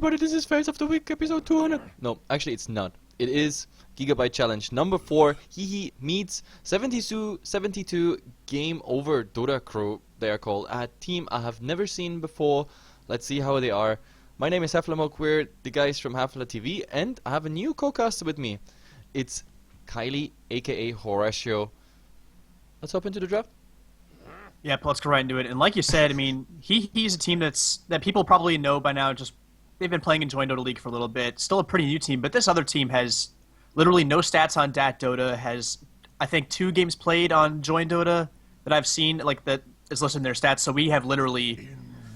everybody, this is Face of the Week, episode 200. No, actually it's not. It is Gigabyte Challenge number 4. HEHE meets 72 Game Over Dota Crew, they are called. A team I have never seen before. Let's see how they are. My name is Heflatv, we're the guys from Heflatv, and I have a new co-caster with me. It's Kylie, aka Horatio. Let's hop into the draft. Yep, let's go right into it. And like you said, I mean, he's a team that people probably know by now. Just they've been playing in Join Dota League for a little bit. Still a pretty new team, but this other team has literally no stats on Dat Dota. Has I think 2 games played on Join Dota that I've seen, like that is listed in their stats. So we have literally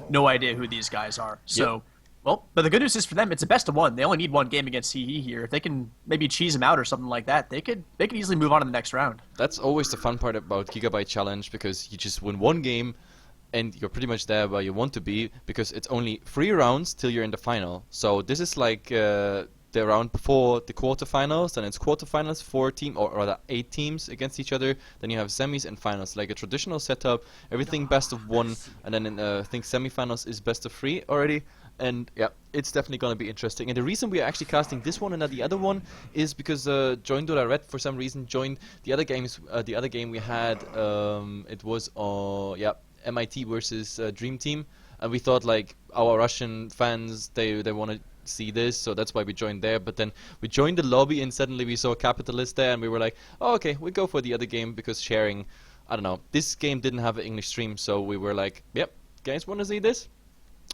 no idea who these guys are. So. Yep. Well, but the good news is for them, it's a best of 1. They only need 1 game against HEHE here. If they can maybe cheese them out or something like that, they could easily move on to the next round. That's always the fun part about Gigabyte Challenge, because you just win 1 game and you're pretty much there where you want to be, because it's only 3 rounds till you're in the final. So this is like the round before the quarterfinals, then it's quarterfinals, 4 teams, or rather 8 teams against each other, then you have semis and finals, like a traditional setup, everything best of 1, and then in, I think semifinals is best of 3 already. And yeah, it's definitely going to be interesting. And the reason we are actually casting this one and not the other one is because Join Dota Red for some reason joined the other games. The other game we had, it was MIT versus Dream Team, and we thought like our Russian fans they want to see this, so that's why we joined there. But then we joined the lobby and suddenly we saw Capitalist there, and we were like, oh, okay, we go for the other game because sharing. I don't know. This game didn't have an English stream, so we were like, yep, guys, want to see this?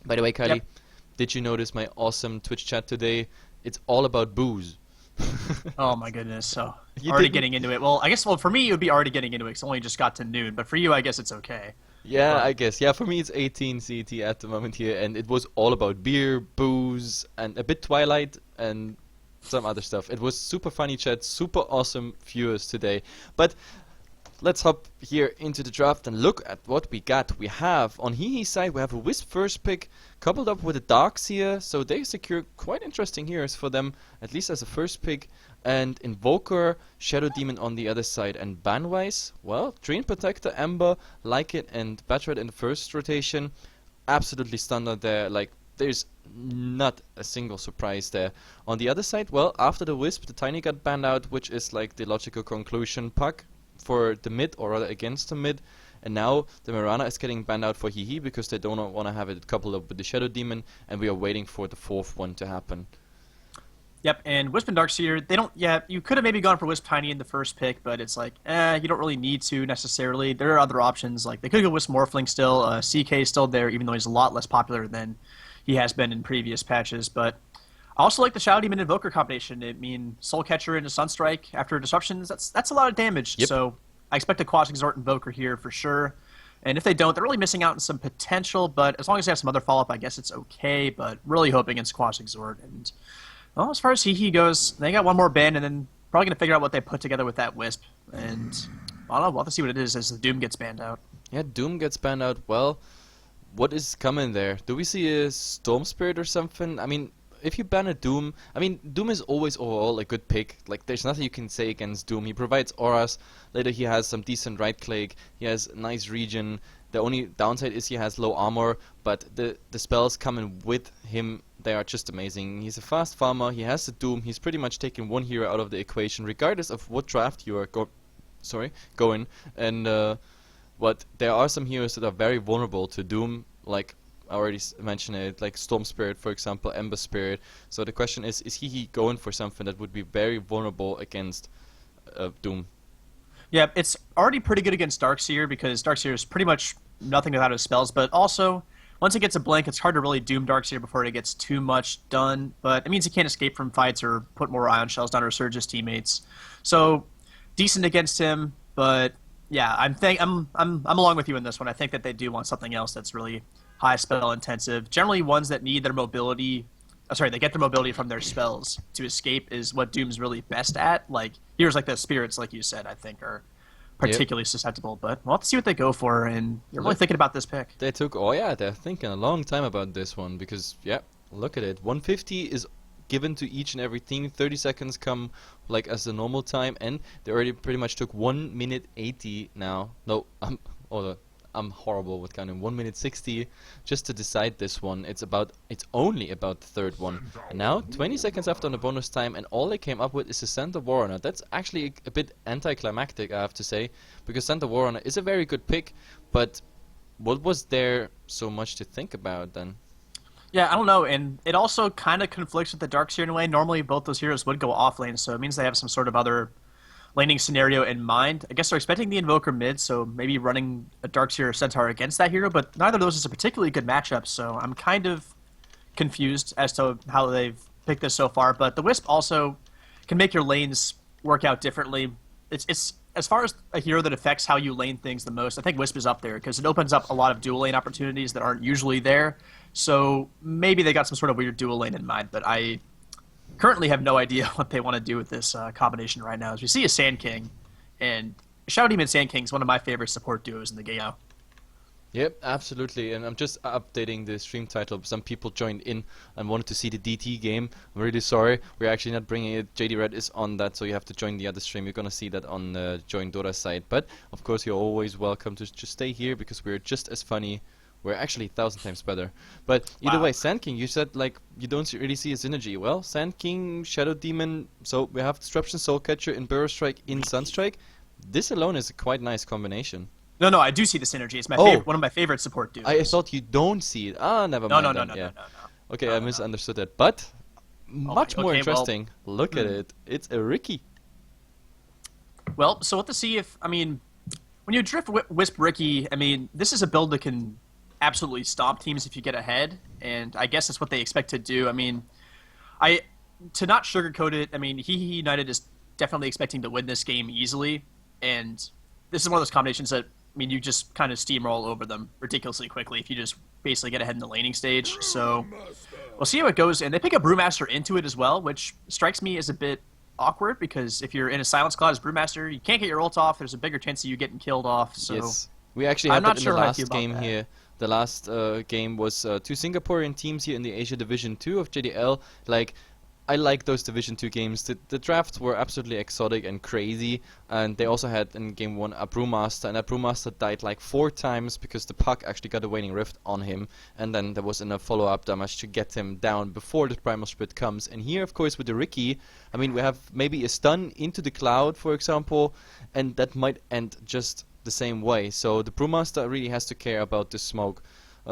By the way, Kylie. Yep. Did you notice my awesome Twitch chat today? It's all about booze. Oh my goodness! So already getting into it. Well, I guess for me it would be already getting into it because only just got to noon. But for you, I guess it's okay. Yeah, I guess. Yeah, for me it's 18 CET at the moment here, and it was all about beer, booze, and a bit Twilight and some other stuff. It was super funny chat, super awesome viewers today. But let's hop here into the draft and look at what we got. We have, on HEHE's side, we have a Wisp first pick, coupled up with a Darkseer, so they secure quite interesting heroes for them, at least as a first pick. And Invoker, Shadow Demon on the other side. And ban-wise, well, Drain Protector, Ember, Like It, and Batred in the first rotation. Absolutely standard there, like, there's not a single surprise there. On the other side, well, after the Wisp, the Tiny got banned out, which is like the logical conclusion. Puck for the mid, or rather against the mid, and now the Mirana is getting banned out for HEHE because they don't want to have it coupled up with the Shadow Demon, and we are waiting for the 4th one to happen. Yep, and Wisp and Darkseer, they don't. Yeah, you could have maybe gone for Wisp Tiny in the first pick, but it's like, you don't really need to necessarily. There are other options, like they could go Wisp Morphling still. CK is still there, even though he's a lot less popular than he has been in previous patches, but I also like the Shadow Demon Invoker combination. I mean, Soul Catcher into Sunstrike after disruptions, that's a lot of damage. Yep. So I expect a Quas Exort Invoker here for sure. And if they don't, they're really missing out on some potential, but as long as they have some other follow-up, I guess it's okay, but really hoping against Quas Exort. And well, as far as HEHE goes, they got 1 more ban, and then probably going to figure out what they put together with that Wisp. And I don't know, we'll have to see what it is as the Doom gets banned out. Yeah, Doom gets banned out. Well, what is coming there? Do we see a Storm Spirit or something? I mean, if you ban a Doom, I mean, Doom is always overall a good pick. Like, there's nothing you can say against Doom. He provides auras. Later, he has some decent right click. He has a nice regen. The only downside is he has low armor, but the spells coming with him, they are just amazing. He's a fast farmer. He has the Doom. He's pretty much taking 1 hero out of the equation, regardless of what draft you are going. And but there are some heroes that are very vulnerable to Doom, like I already mentioned it, like Storm Spirit, for example, Ember Spirit. So the question is HEHE going for something that would be very vulnerable against Doom? Yeah, it's already pretty good against Darkseer because Darkseer is pretty much nothing without his spells, but also, once it gets a blink, it's hard to really doom Darkseer before it gets too much done, but it means he can't escape from fights or put more Ion Shells down or surge his teammates. So, decent against him, but yeah, I'm along with you in this one. I think that they do want something else that's really high spell intensive. Generally, ones that need their mobility. They get their mobility from their spells to escape is what Doom's really best at. Like heroes like the Spirits, like you said, I think are particularly susceptible. But we'll have to see what they go for. And you're really thinking about this pick. They took. Oh yeah, they're thinking a long time about this one because yeah, look at it. 150 is given to each and every team. 30 seconds come like as the normal time, and they already pretty much took 1 minute 80 now. No, hold on. I'm horrible with counting. 1 minute 60 just to decide this one. It's only about the third one. And now 20 seconds after on the bonus time, and all they came up with is a Santa Warrunner. That's actually a bit anticlimactic, I have to say, because Santa Warrunner is a very good pick, but what was there so much to think about then? Yeah, I don't know, and it also kind of conflicts with the Darkseer in a way. Normally, both those heroes would go off lane, so it means they have some sort of other laning scenario in mind. I guess they're expecting the Invoker mid, so maybe running a Darkseer or Centaur against that hero, but neither of those is a particularly good matchup, so I'm kind of confused as to how they've picked this so far. But the Wisp also can make your lanes work out differently. It's as far as a hero that affects how you lane things the most, I think Wisp is up there, because it opens up a lot of dual lane opportunities that aren't usually there. So maybe they got some sort of weird dual lane in mind, but I currently have no idea what they want to do with this combination right now. As we see a Sand King, and Shadow Demon Sand King is one of my favorite support duos in the game. Yep, absolutely, and I'm just updating the stream title. Some people joined in and wanted to see the DT game. I'm really sorry, we're actually not bringing it. JD Red is on that, so you have to join the other stream. You're gonna see that on the Join Dora's site. But of course, you're always welcome to just stay here because we're just as funny. We're actually 1,000 times better. But either way, Sand King, you said like you don't really see a synergy. Well, Sand King, Shadow Demon, so we have Disruption, Soul Catcher in Burrow Strike, in Sunstrike. This alone is a quite nice combination. No, I do see the synergy. It's my one of my favorite support duos. I thought you don't see it. Ah, never mind. No. Okay, I misunderstood that. But much more interesting. Well, look at it. It's a Riki. Well, so what to see if, I mean, when you drift Wisp Riki, I mean, this is a build that can absolutely stomp teams if you get ahead, and I guess that's what they expect to do. I mean, to not sugarcoat it, I mean, HEHE United is definitely expecting to win this game easily, and this is one of those combinations that, I mean, you just kind of steamroll over them ridiculously quickly if you just basically get ahead in the laning stage. So we'll see how it goes, and they pick a Brewmaster into it as well, which strikes me as a bit awkward, because if you're in a Silence Cloud as Brewmaster, you can't get your ult off, there's a bigger chance of you getting killed off. So yes. We actually had that in the last game here. The last game was 2 Singaporean teams here in the Asia Division 2 of JDL. Like, I like those Division 2 games. The drafts were absolutely exotic and crazy, and they also had in game 1 a Brewmaster, and that Brewmaster died like 4 times because the puck actually got a Waning Rift on him, and then there was enough follow-up damage to get him down before the Primal Split comes. And here, of course, with the Riki, I mean, we have maybe a stun into the cloud, for example, and that might end just the same way. So the Brewmaster really has to care about the smoke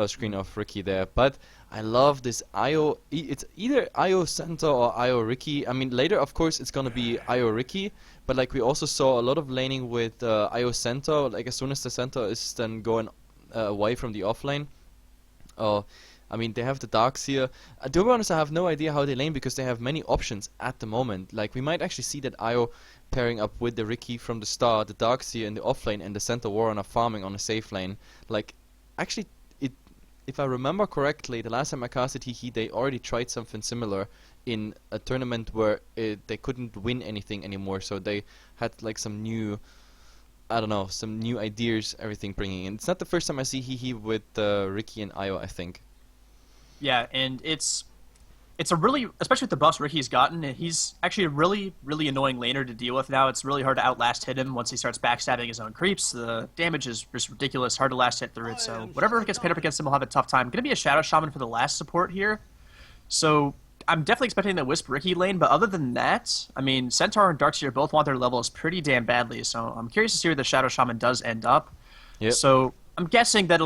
screen of Riki there. But I love this IO. It's either IO Centaur or IO Riki. I mean, later, of course, it's gonna be IO Riki. But like we also saw a lot of laning with IO Centaur. Like as soon as the Centaur is then going away from the offlane. I mean, they have the Darkseer. To be honest, I have no idea how they lane because they have many options at the moment. Like we might actually see that IO pairing up with the Riki from the start, the Darkseer in the offlane, and the Centaur Warrunner farming on a safe lane. Like, actually, if I remember correctly, the last time I casted HEHE, they already tried something similar in a tournament where they couldn't win anything anymore. So they had like some new, I don't know, some new ideas, everything bringing in. It's not the first time I see HEHE with Riki and IO, I think. Yeah, and it's a really, especially with the buffs Ricky's gotten, he's actually a really, really annoying laner to deal with now. It's really hard to outlast hit him once he starts backstabbing his own creeps. The damage is just ridiculous, hard to last hit through it. So whatever gets paired up against him will have a tough time. Going to be a Shadow Shaman for the last support here. So I'm definitely expecting the Wisp Riki lane, but other than that, I mean, Centaur and Darkseer both want their levels pretty damn badly. So I'm curious to see where the Shadow Shaman does end up. Yep. So I'm guessing that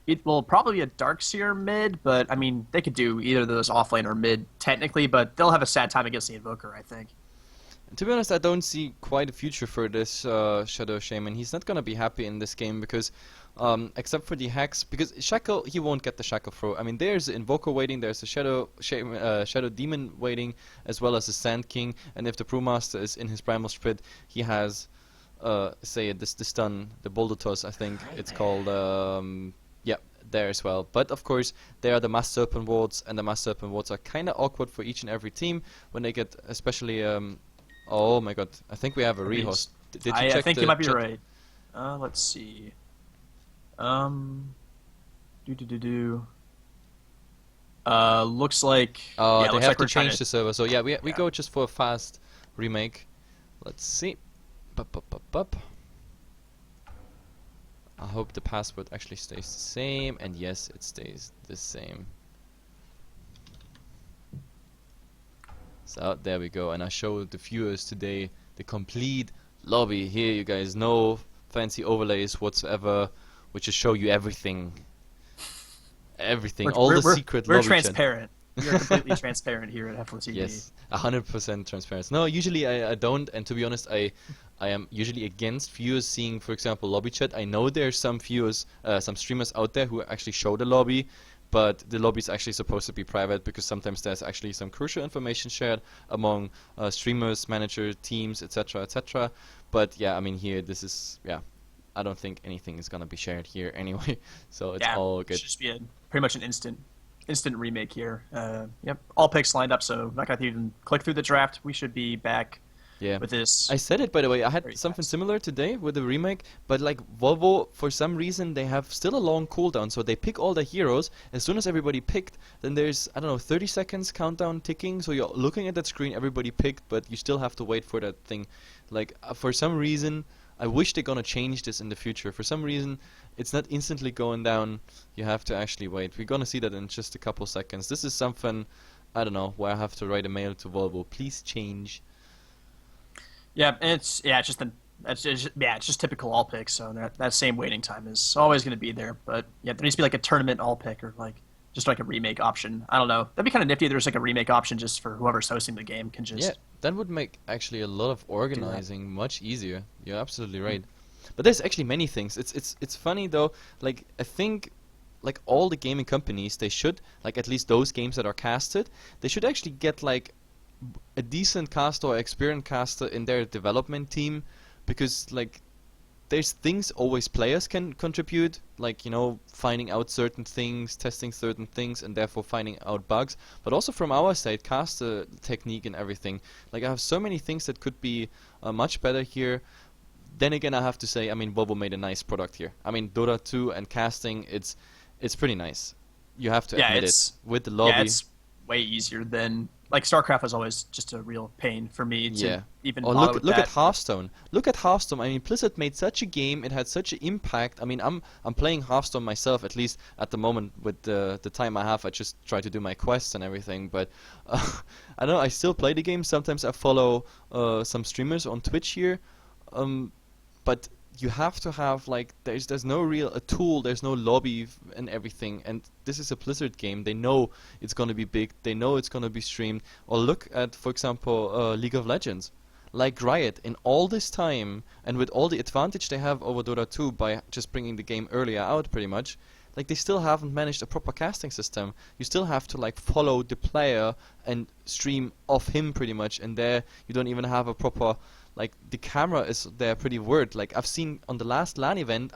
it will probably be a Darkseer mid, but I mean, they could do either of those offlane or mid technically, but they'll have a sad time against the Invoker, I think. To be honest, I don't see quite a future for this Shadow Shaman. He's not gonna be happy in this game because, except for the hacks, because Shackle, he won't get the Shackle throw. I mean, there's the Invoker waiting, there's the Shadow Demon waiting, as well as the Sand King, and if the Brewmaster is in his Primal Split, he has, say, the stun, the Boulder Toss, I think it's called, yeah, there as well. But of course, there are the Mass Serpent Wards, and the Mass Serpent Wards are kind of awkward for each and every team when they get, especially. Oh my God! I think we have a rehost. Did you check I think the you might be chat? right. Let's see. Looks like. Oh, yeah, they looks have like to we're trying change the server. So yeah, we go just for a fast remake. Let's see. Bup. hope the password actually stays the same, and yes, it stays the same. So there we go, and I showed the viewers today the complete lobby. Here you guys, no fancy overlays whatsoever, which just show you everything. Everything, all the secret lobby chat. We're transparent. We're completely transparent here at Heflatv. Yes, 100% transparent. No, usually I don't, and to be honest, I am usually against viewers seeing, for example, lobby chat. I know there's some viewers, some streamers out there who actually show the lobby, but the lobby is actually supposed to be private because sometimes there's actually some crucial information shared among streamers, manager, teams, etc., etc. But yeah, I mean here, this is, yeah, I don't think anything is gonna be shared here anyway, so it's all good. It should just be pretty much an instant remake here. Yep, all picks lined up, so not gonna have to even click through the draft. We should be back. Yeah. With this. I said it, by the way. I had something similar today with the remake, but like Volvo, for some reason, they have still a long cooldown, so they pick all the heroes. As soon as everybody picked, then there's, I don't know, 30 seconds countdown ticking, so you're looking at that screen, everybody picked, but you still have to wait for that thing. Like, for some reason, I wish they're gonna change this in the future. For some reason, it's not instantly going down. You have to actually wait. We're gonna see that in just a couple seconds. This is something, I don't know, where I have to write a mail to Volvo. Please change. Yeah, and it's just typical all picks. So that same waiting time is always going to be there. But yeah, there needs to be like a tournament all pick or like just like a remake option. I don't know. That'd be kind of nifty if there's like a remake option just for whoever's hosting the game can just. Yeah, that would make actually a lot of organizing much easier. You're absolutely right. But there's actually many things. It's funny though. Like I think, like all the gaming companies, they should, like at least those games that are casted, they should actually get like a decent caster or experienced caster in their development team, because like there's things always players can contribute, like, you know, finding out certain things, testing certain things, and therefore finding out bugs, but also from our side, caster technique and everything. Like I have so many things that could be much better here. Then again, I have to say, I mean, Volvo made a nice product here. I mean, Dota 2 and casting, it's pretty nice. You have to admit it. With the lobby. Yeah, it's way easier than, like, StarCraft was always just a real pain for me to even bother with look that. at Hearthstone. Look at Hearthstone. I mean, Blizzard made such a game. It had such an impact. I mean, I'm playing Hearthstone myself, at least at the moment with the time I have. I just try to do my quests and everything. But I don't know. I still play the game. Sometimes I follow some streamers on Twitch here. But you have to have, like, there's no real a tool, there's no lobby and everything, and this is a Blizzard game. They know it's gonna be big, they know it's gonna be streamed. Or look at, for example, League of Legends. Like Riot, in all this time, and with all the advantage they have over Dota 2 by just bringing the game earlier out pretty much, like they still haven't managed a proper casting system. You still have to like follow the player and stream off him pretty much, and there you don't even have a proper, like, the camera is there pretty weird. Like I've seen on the last LAN event,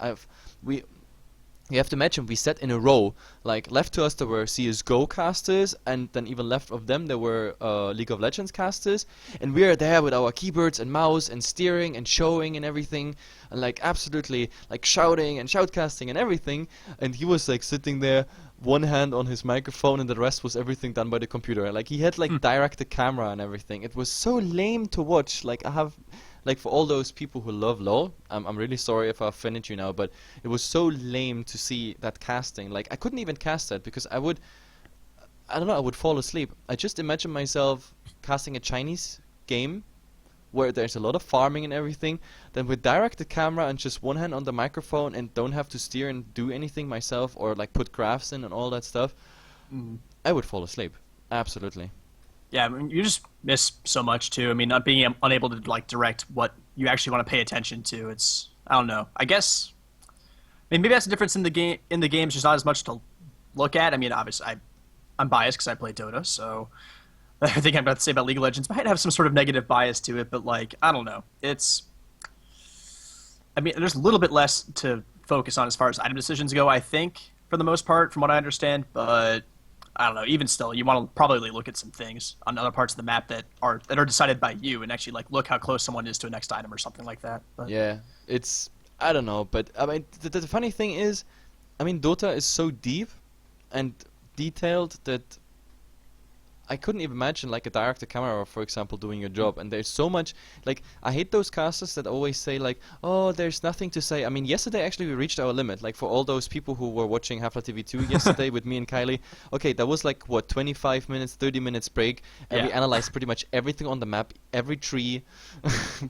you have to imagine we sat in a row. Like left to us there were CS:GO casters, and then even left of them there were League of Legends casters, and we are there with our keyboards and mouse and steering and showing and everything, and like absolutely like shouting and shoutcasting and everything. And he was like sitting there, one hand on his microphone, and the rest was everything done by the computer. Like he had like directed camera and everything. It was so lame to watch. Like I have. Like for all those people who love LoL, I'm really sorry if I offended you now, but it was so lame to see that casting. Like I couldn't even cast that because I don't know, I would fall asleep. I just imagine myself casting a Chinese game where there's a lot of farming and everything, then with directed camera and just one hand on the microphone and don't have to steer and do anything myself or like put graphs in and all that stuff. I would fall asleep. Absolutely. Yeah, I mean, you just miss so much too. I mean, not being unable to like direct what you actually want to pay attention to. It's, I don't know. I guess, I mean, maybe that's the difference in the game. In the games, there's not as much to look at. I mean, obviously, I'm biased because I play Dota, so I think I'm about to say about League of Legends might have some sort of negative bias to it. But like, I don't know. It's, I mean, there's a little bit less to focus on as far as item decisions go, I think, for the most part, from what I understand. But I don't know. Even still, you want to probably look at some things on other parts of the map that are decided by you, and actually like look how close someone is to a next item or something like that. But yeah, it's, I don't know, but I mean the funny thing is, I mean Dota is so deep and detailed that I couldn't even imagine like a director camera, for example, doing your job. And there's so much like I hate those casters that always say like, oh, there's nothing to say. I mean, yesterday actually we reached our limit. Like for all those people who were watching Heflatv 2 yesterday with me and Kylie, okay, that was like what 25 minutes, 30 minutes break, and we analyzed pretty much everything on the map, every tree,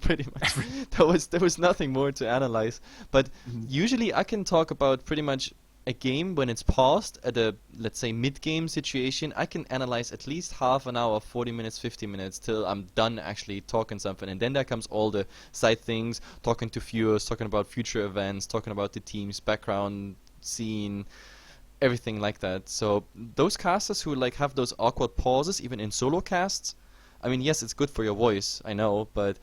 pretty much. There was nothing more to analyze. But usually I can talk about pretty much a game when it's paused at a, let's say, mid-game situation. I can analyze at least half an hour, 40 minutes, 50 minutes till I'm done actually talking something. And then there comes all the side things, talking to viewers, talking about future events, talking about the team's background, scene, everything like that. So those casters who like have those awkward pauses, even in solo casts, I mean, yes, it's good for your voice, I know, but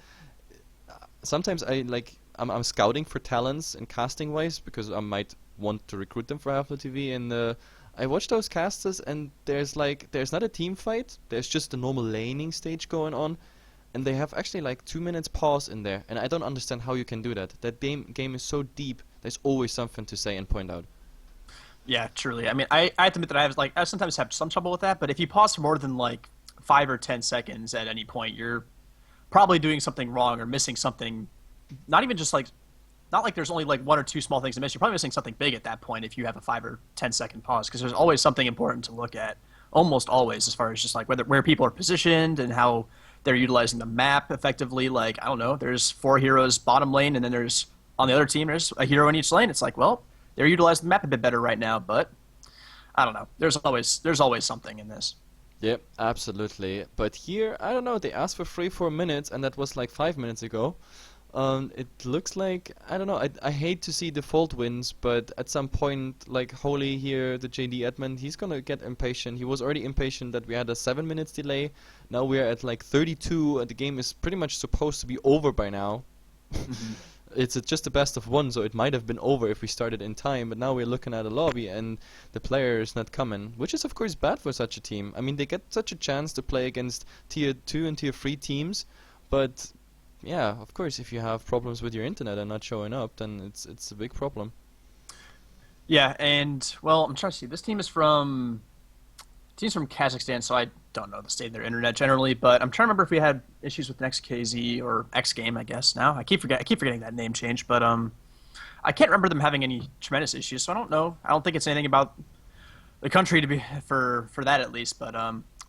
sometimes I'm scouting for talents in casting wise because I might want to recruit them for Heflatv, and I watch those casters and there's not a team fight, there's just a normal laning stage going on, and they have actually like 2 minutes pause in there, and I don't understand how you can do that. That game is so deep, there's always something to say and point out. Yeah, truly. I mean, I have to admit that I sometimes have some trouble with that, but if you pause for more than like 5 or 10 seconds at any point, you're probably doing something wrong or missing something. Not even just like, not like there's only like 1 or 2 small things to miss. You're probably missing something big at that point if you have a 5 or 10-second pause, because there's always something important to look at, almost always, as far as just like where people are positioned and how they're utilizing the map effectively. Like, I don't know, there's 4 heroes bottom lane, and then there's on the other team there's a hero in each lane. It's like, well, they're utilizing the map a bit better right now, but I don't know. There's always something in this. Yep, absolutely. But here, I don't know, they asked for 3-4 minutes, and that was like 5 minutes ago. It looks like, I don't know, I hate to see default wins, but at some point, like Holy here, the JD admin, he's gonna get impatient. He was already impatient that we had a 7 minutes delay. Now we're at like 32, and the game is pretty much supposed to be over by now. It's just a best of 1, so it might have been over if we started in time, but now we're looking at a lobby and the player is not coming, which is of course bad for such a team. I mean, they get such a chance to play against tier 2 and tier 3 teams, but yeah, of course, if you have problems with your internet and not showing up, then it's a big problem. Yeah, and well, I'm trying to see. This team's from Kazakhstan, so I don't know the state of their internet generally, but I'm trying to remember if we had issues with NextKZ or X Game, I guess. Now I keep forgetting that name change, but I can't remember them having any tremendous issues, so I don't know. I don't think it's anything about the country to be for that at least, but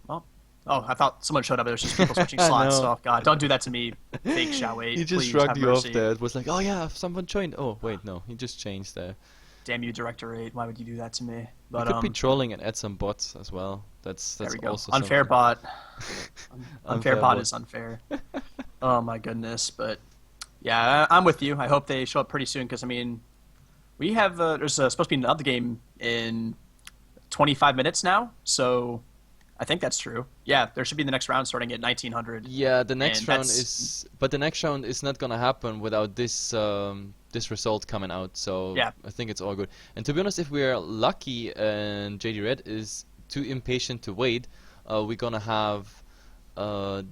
well. Oh, I thought someone showed up. It was just people switching slots. Oh, God, don't do that to me, fake Xiaowei. He just shrugged you off there. It was like, oh, yeah, someone joined. Oh, wait, no. He just changed there. Damn you, Director 8. Why would you do that to me? But, you could be trolling and add some bots as well. That's there we go. Also unfair something. Bot. Unfair bot is unfair. Oh, my goodness. But, yeah, I'm with you. I hope they show up pretty soon because, I mean, we have there's supposed to be another game in 25 minutes now, so I think that's true. Yeah, there should be the next round starting at 1900. Yeah, the next round is, but the next round is not gonna happen without this this result coming out. So yeah. I think it's all good. And to be honest, if we're lucky and JD Red is too impatient to wait, we're gonna have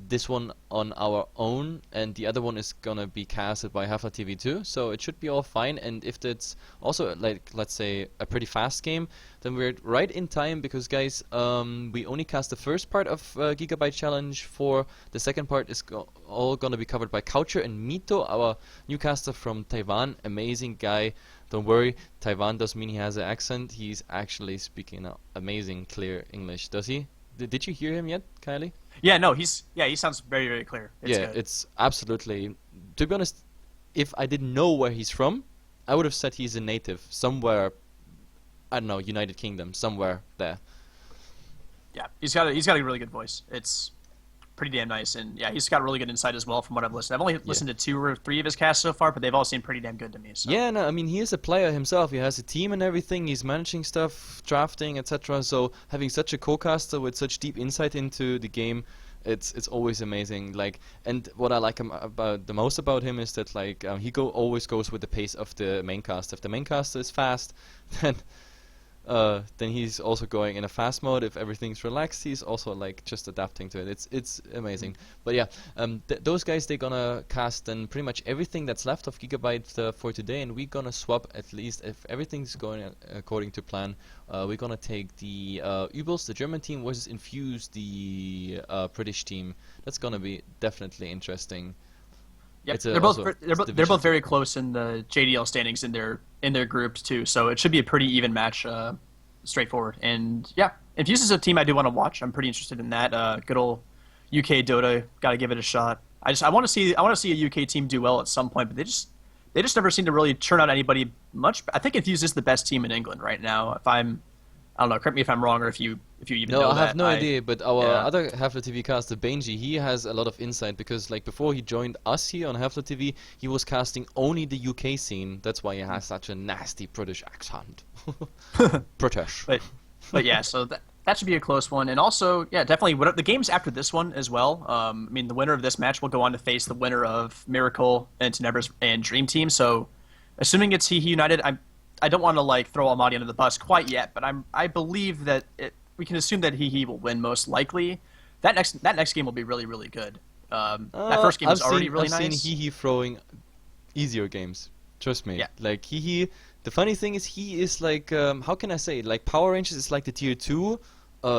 this one on our own, and the other one is gonna be casted by Heflatv 2, so it should be all fine. And if it's also like, let's say, a pretty fast game, then we're right in time, because guys, we only cast the first part of Gigabyte Challenge 4. The second part is all gonna be covered by Coucher and Mito, our new caster from Taiwan. Amazing guy. Don't worry, Taiwan doesn't mean he has an accent. He's actually speaking amazing, clear English. Does he? Did you hear him yet, Kylie? Yeah, no, he sounds very, very clear. It's good. It's absolutely. To be honest, if I didn't know where he's from, I would have said he's a native somewhere. I don't know, United Kingdom, somewhere there. Yeah, he's got a really good voice. It's pretty damn nice, and yeah, he's got really good insight as well from what I've listened. I've only listened to 2 or 3 of his casts so far, but they've all seemed pretty damn good to me. So. Yeah, no, I mean, he is a player himself. He has a team and everything. He's managing stuff, drafting, etc. So having such a co-caster with such deep insight into the game, it's always amazing. Like, and what I like the most about him is that he always goes with the pace of the main caster. If the main caster is fast, then Then he's also going in a fast mode. If everything's relaxed, he's also like just adapting to it. It's amazing. But yeah, those guys, they're gonna cast then pretty much everything that's left of Gigabyte for today, and we're gonna swap, at least if everything's going according to plan. We're gonna take the Übels, the German team, versus Infuse, the British team. That's gonna be definitely interesting. Yep, they're both very close in the JDL standings in their groups too. So it should be a pretty even match, straightforward. And yeah, Infuse is a team I do want to watch. I'm pretty interested in that. Good old UK Dota, got to give it a shot. I want to see a UK team do well at some point, but they just never seem to really churn out anybody much. I think Infuse is the best team in England right now. I don't know. Correct me if I'm wrong, or if you even know that. No, I have no idea. But our other Heflatv caster, Benji, he has a lot of insight because, like, before he joined us here on Heflatv, he was casting only the UK scene. That's why he has such a nasty British accent. British. But yeah, so that should be a close one. And also, yeah, definitely. The games after this one as well. I mean, the winner of this match will go on to face the winner of Miracle and Tenebris and Dream Team. So, assuming it's HEHE United, I don't want to like throw Almaty under the bus quite yet, but I believe that we can assume that HEHE will win most likely. That next game will be really, really good. That first game was already really nice. I've seen HEHE throwing easier games. Trust me. Yeah. Like HEHE, the funny thing is he is like how can I say it? Like Power Rangers is like the tier 2,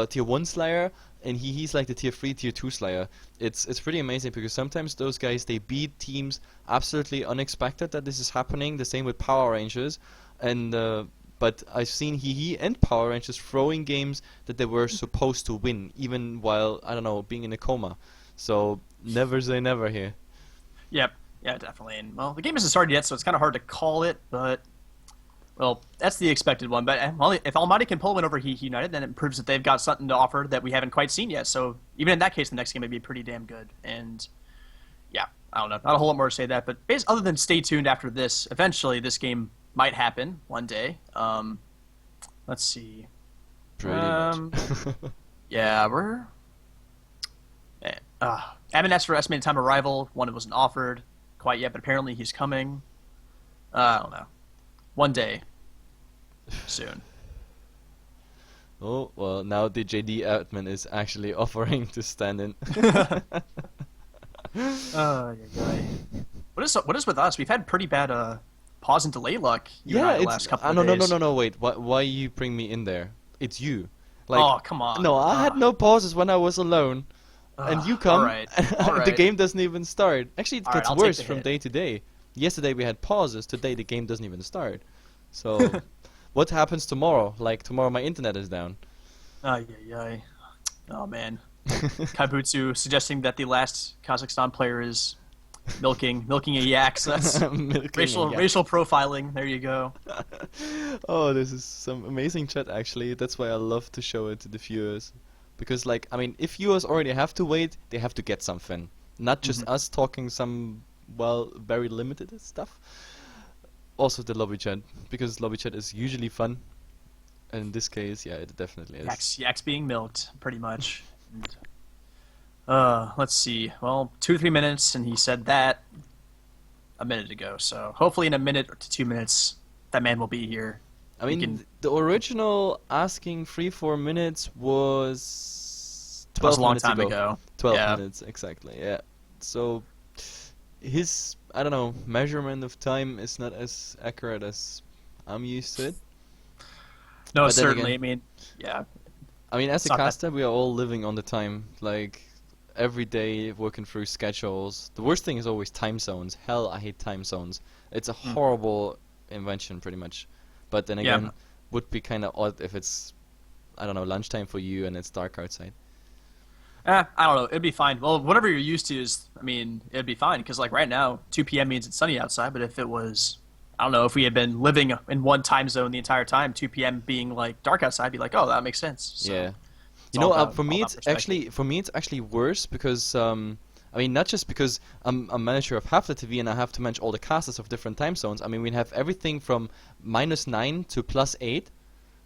tier 1 Slayer, and he's like the tier 3, tier 2 Slayer. It's pretty amazing because sometimes those guys, they beat teams absolutely unexpected that this is happening. The same with Power Rangers. And but I've seen HEHE and Power Rangers throwing games that they were supposed to win, even while, I don't know, being in a coma. So never say never here. Yep, yeah, definitely. And well, the game hasn't started yet, so it's kind of hard to call it. But well, that's the expected one. But well, if Almaty can pull one over HEHE United, then it proves that they've got something to offer that we haven't quite seen yet. So even in that case, the next game may be pretty damn good. And yeah, I don't know, not a whole lot more to say that. But other than stay tuned after this, eventually this game might happen one day. Let's see. Pretty much. Yeah, we're. Admin asked for estimated time of arrival. One wasn't offered quite yet, but apparently he's coming. I don't know. One day. Soon. Oh, well, now the JD admin is actually offering to stand in. Yeah. What is with us? We've had pretty bad pause and delay luck. Yeah, the last couple of days. No, wait. Why you bring me in there? It's you. Like, oh, come on. No, I had no pauses when I was alone. And you come, all right. The game doesn't even start. Actually, it gets I'll worse take the from hit. day to day. Yesterday we had pauses, today the game doesn't even start. So, what happens tomorrow? Like, tomorrow my internet is down. Oh, man. Kaibutsu suggesting that the last Kazakhstan player is milking a yak. So that's racial profiling. There you go. Oh, this is some amazing chat actually. That's why I love to show it to the viewers. Because like, I mean, if viewers already have to wait, they have to get something. Not just us talking some, well, very limited stuff. Also the lobby chat, because lobby chat is usually fun. And in this case, yeah, it definitely is. Yaks being milked, pretty much. Let's see. Well, 2 or 3 minutes, and he said that a minute ago. So hopefully in a minute to 2 minutes, that man will be here. I mean, the original asking 3-4 minutes was 12 a long minutes time ago. 12 minutes, exactly, yeah. So his, I don't know, measurement of time is not as accurate as I'm used to it. No, But then certainly. again, I mean, yeah. I mean, as a It's not that- caster, we are all living on the time, like every day working through schedules. The worst thing is always time zones. Hell, I hate time zones. It's a horrible invention, pretty much. But then again, would be kind of odd if it's, I don't know, lunchtime for you and it's dark outside. I don't know. It'd be fine. Well, whatever you're used to is, I mean, it'd be fine. Because, like, right now, 2 p.m. means it's sunny outside. But if it was, I don't know, if we had been living in one time zone the entire time, 2 p.m. being, like, dark outside, I'd be like, oh, that makes sense. So, Yeah. it's You all know, about- for me, all it's about actually worse because, I mean, not just because I'm a manager of Heflatv and I have to manage all the casters of different time zones. I mean, we have everything from -9 to +8.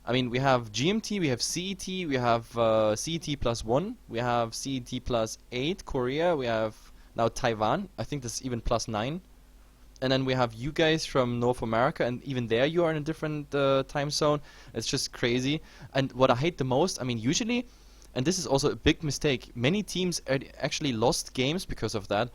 I mean, we have GMT, we have CET, we have CET +1, we have CET +8, Korea, we have now Taiwan. I think that's even +9. and then we have you guys from North America, and even there you are in a different time zone. It's just crazy. And what I hate the most, I mean, usually, and this is also a big mistake, many teams actually lost games because of that.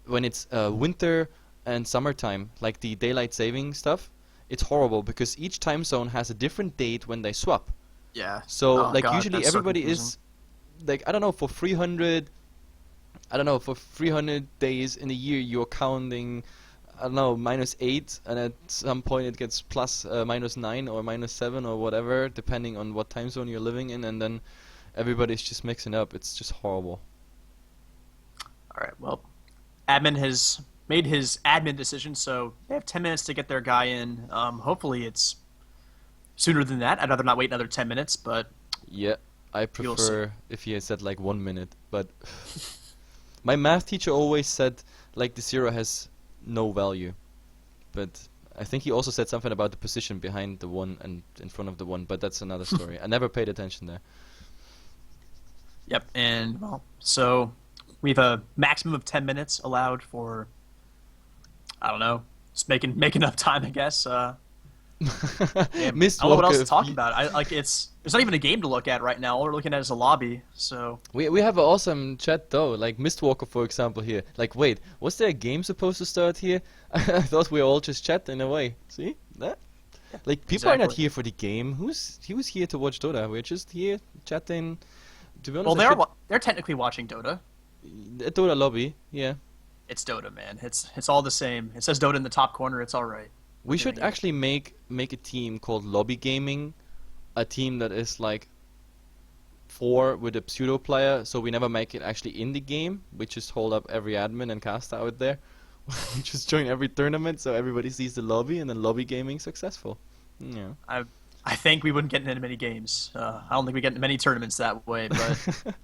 When it's winter and summertime, like the daylight saving stuff, it's horrible because each time zone has a different date when they swap. Yeah. So Oh, like God, usually that's so everybody confusing. is like, I don't know, for 300, I don't know, for 300 days in a year you're counting, I don't know, -8, and at some point it gets plus -9 or -7 or whatever, depending on what time zone you're living in, and then everybody's just mixing up. It's just horrible. All right. Well, admin has made his admin decision, so they have 10 minutes to get their guy in. Hopefully it's sooner than that. I'd rather not wait another 10 minutes, but Yeah, I You'll prefer if he had said like 1 minute, but my math teacher always said like the 0 has no value. But I think he also said something about the position behind the 1 and in front of the 1, but that's another story. I never paid attention there. yep. And well, so we have a maximum of 10 minutes allowed for, I don't know, just make enough time, I guess. Yeah, Missed I don't know what else Walker, to talk about. There's not even a game to look at right now. All we're looking at is a lobby. So we have an awesome chat though, like Mistwalker for example here. Like wait, was there a game supposed to start here? I thought we were all just chatting away. See that? Like people are not Exactly. here for the game. Who's here to watch Dota? We're just here chatting. To be honest, well, I should- they're technically watching Dota. a Dota lobby. Yeah, It's Dota, man. It's all the same. It says Dota in the top corner. It's all right. we We're should doing it. actually make a team called Lobby Gaming, a team that is like 4 with a pseudo player, so we never make it actually in the game. We just hold up every admin and caster out there. We just join every tournament, so everybody sees the lobby, and then Lobby Gaming successful. Yeah. I think we wouldn't get into many games. I don't think we get into many tournaments that way. But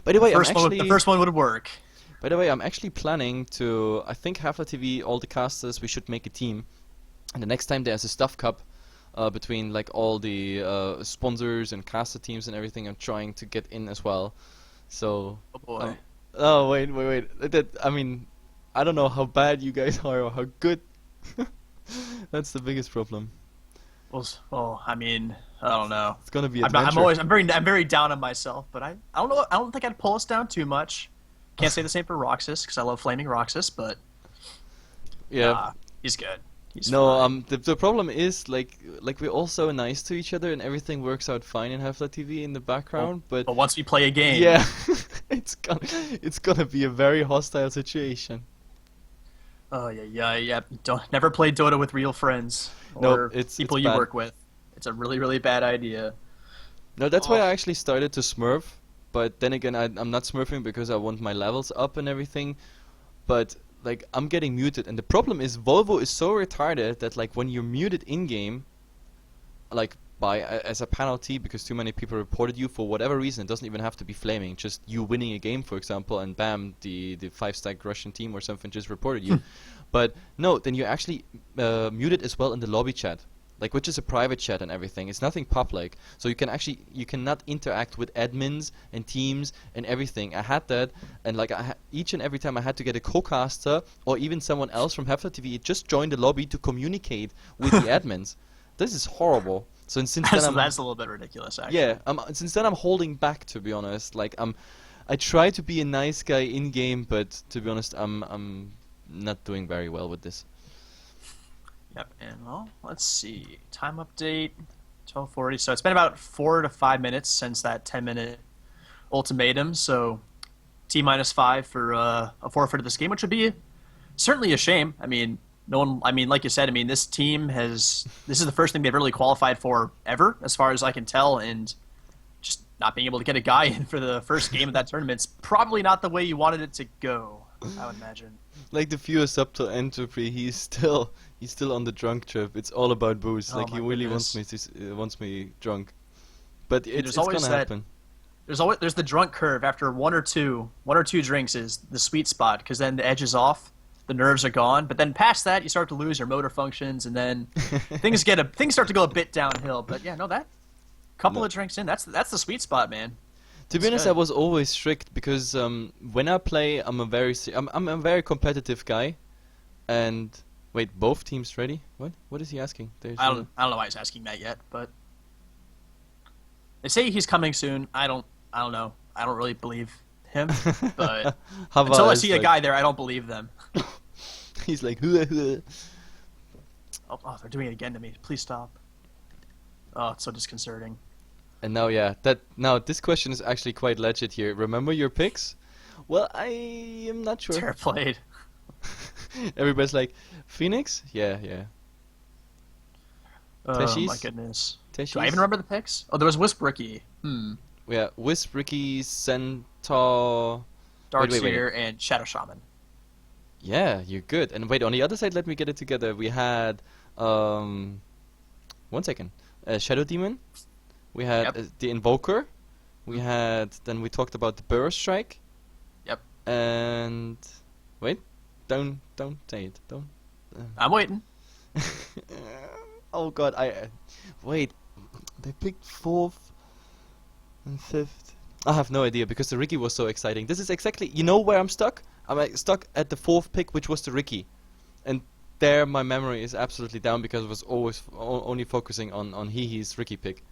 By the way, the first one would work. by the way, I'm actually planning to. I think Heflatv, all the casters, we should make a team, and the next time there's a stuff cup between like all the sponsors and caster teams and everything, I'm trying to get in as well. So. Oh boy. Oh wait. I mean, I don't know how bad you guys are or how good. That's the biggest problem. Well, I mean, I don't know. It's gonna be I'm adventure. I'm very down on myself, but I don't know. I don't think I'd pull us down too much. Can't say the same for Roxas because I love Flaming Roxas, but Yeah. he's good. He's No, fine. the problem is like we're all so nice to each other and everything works out fine in Heflatv in the background, but But once we play a game, yeah, it's gonna be a very hostile situation. oh yeah. Don't never play Dota with real friends No, or it's people you bad. work with. It's a really really bad idea. No, that's why Oh. I actually started to smurf, but then again I'm not smurfing because I want my levels up and everything, but like I'm getting muted, and the problem is Volvo is so retarded that like when you're muted in game, like as a penalty because too many people reported you for whatever reason, it doesn't even have to be flaming, just you winning a game for example, and bam, the 5-stack Russian team or something just reported you. But no, then you're actually muted as well in the lobby chat, like which is a private chat and everything. It's nothing public, so you cannot interact with admins and teams and everything. I had that, and like each and every time I had to get a co-caster or even someone else from Heflatv just join the lobby to communicate with the admins. This is horrible. So since then That's a little bit ridiculous, actually. yeah, since then I'm holding back, to be honest. Like I try to be a nice guy in game, but to be honest, I'm not doing very well with this. Yep, and well, let's see. Time update, 12:40. So it's been about 4 to 5 minutes since that 10-minute ultimatum. So T-5 for a forfeit of this game, which would be certainly a shame. I mean, no one. I mean, like you said, I mean, this team has. This is the first thing they've really qualified for ever, as far as I can tell, and just not being able to get a guy in for the first game of that tournament's probably not the way you wanted it to go. I would imagine. Like the viewer sub to Entropy, he's still on the drunk trip. It's all about booze. Oh Like he my really goodness. wants me drunk. But it's there's always gonna that- happen. There's the drunk curve after one or two drinks is the sweet spot because then the edge is off, the nerves are gone. But then past that, you start to lose your motor functions, and then things start to go a bit downhill. But yeah, no, that couple No. of drinks in, that's the sweet spot, man. To be It's honest, good. I was always strict because when I play, I'm a very competitive guy, and Wait, both teams ready? What? What is he asking? There's I don't know why he's asking that yet, but they say he's coming soon. I don't know. I don't really believe him, but until I see a guy there, I don't believe them. He's like, Oh, they're doing it again to me. Please stop. Oh, it's so disconcerting. And now, yeah, now this question is actually quite legit here. Remember your picks? Well, I am not sure. Fair played. Everybody's like, Phoenix? Yeah. Oh my goodness. Teshies? Do I even remember the picks? Oh, there was Wisp Ricky. Yeah, Wisp, Ricky, Centaur... Darkseer, and Shadow Shaman. Yeah, you're good. And wait, on the other side, let me get it together. We had, 1 second, Shadow Demon. We had the Invoker. Then we talked about the Burst Strike. Yep. And wait, don't say it. Don't. I'm waiting. Oh God, wait. They picked 4th and 5th. I have no idea because the Ricky was so exciting. This is exactly, you know where I'm stuck? I'm stuck at the 4th pick, which was the Ricky, and there my memory is absolutely down because I was always only focusing on HEHE's Ricky pick.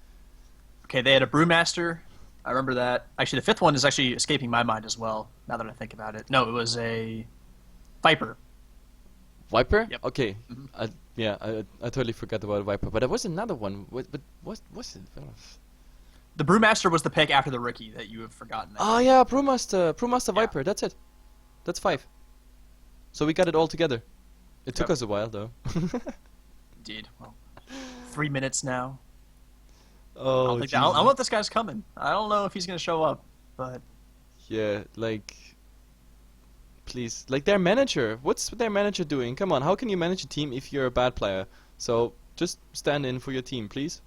Okay, they had a Brewmaster. I remember that. Actually, the 5th one is actually escaping my mind as well, now that I think about it. No, it was a Viper. Viper? Yep. Okay. I totally forgot about Viper, but there was another one. What was it? The Brewmaster was the pick after the Ricky that you have forgotten. Oh yeah, Brewmaster Viper. That's it. That's 5. So we got it all together. It took us a while though. Indeed. Well, 3 minutes now. Oh, I don't know if this guy's coming. I don't know if he's gonna show up, but yeah, like, please, like their manager. What's their manager doing? Come on, how can you manage a team if you're a bad player? So just stand in for your team, please.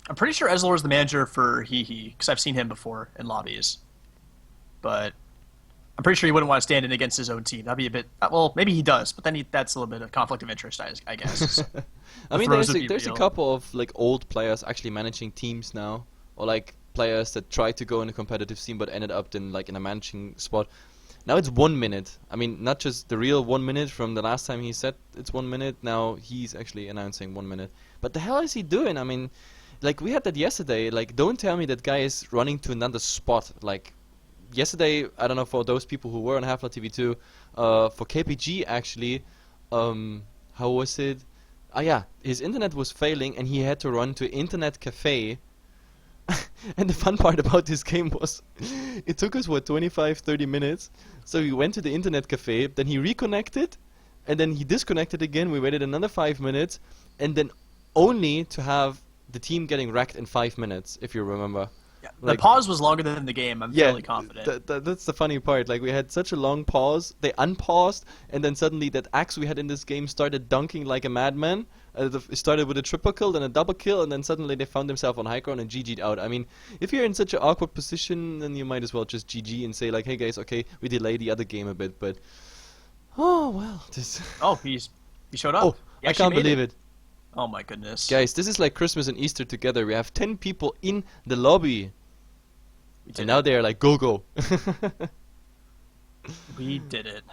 I'm pretty sure Eslor is the manager for HEHE because I've seen him before in lobbies. But I'm pretty sure he wouldn't want to stand in against his own team. That'd be a bit. Well, maybe he does, but then that's a little bit of conflict of interest, I guess. I mean, there's a couple of like old players actually managing teams now, or like players that tried to go in a competitive scene but ended up in a managing spot. Now it's 1 minute. I mean, not just the real 1 minute from the last time he said it's 1 minute. Now he's actually announcing 1 minute. But the hell is he doing? I mean, like we had that yesterday. Like, don't tell me that guy is running to another spot. Like yesterday, I don't know, for those people who were on Heflatv too, for KPG actually, how was it? Ah yeah, his internet was failing and he had to run to internet cafe. And the fun part about this game was, it took us 25-30 minutes. So we went to the internet cafe, then he reconnected, and then he disconnected again. We waited another 5 minutes, and then only to have the team getting wrecked in 5 minutes, if you remember. Yeah, the pause was longer than the game. I'm fairly confident. That's the funny part. Like we had such a long pause, they unpaused, and then suddenly that axe we had in this game started dunking like a madman. It started with a triple kill, then a double kill, and then suddenly they found themselves on high ground and GG'd out. I mean, if you're in such an awkward position, then you might as well just GG and say like, hey guys, okay, we delay the other game a bit, but oh well. Oh, he showed up. Oh, I can't believe it. Oh my goodness. Guys, this is like Christmas and Easter together. We have 10 people in the lobby. And now they're like, go. We did it.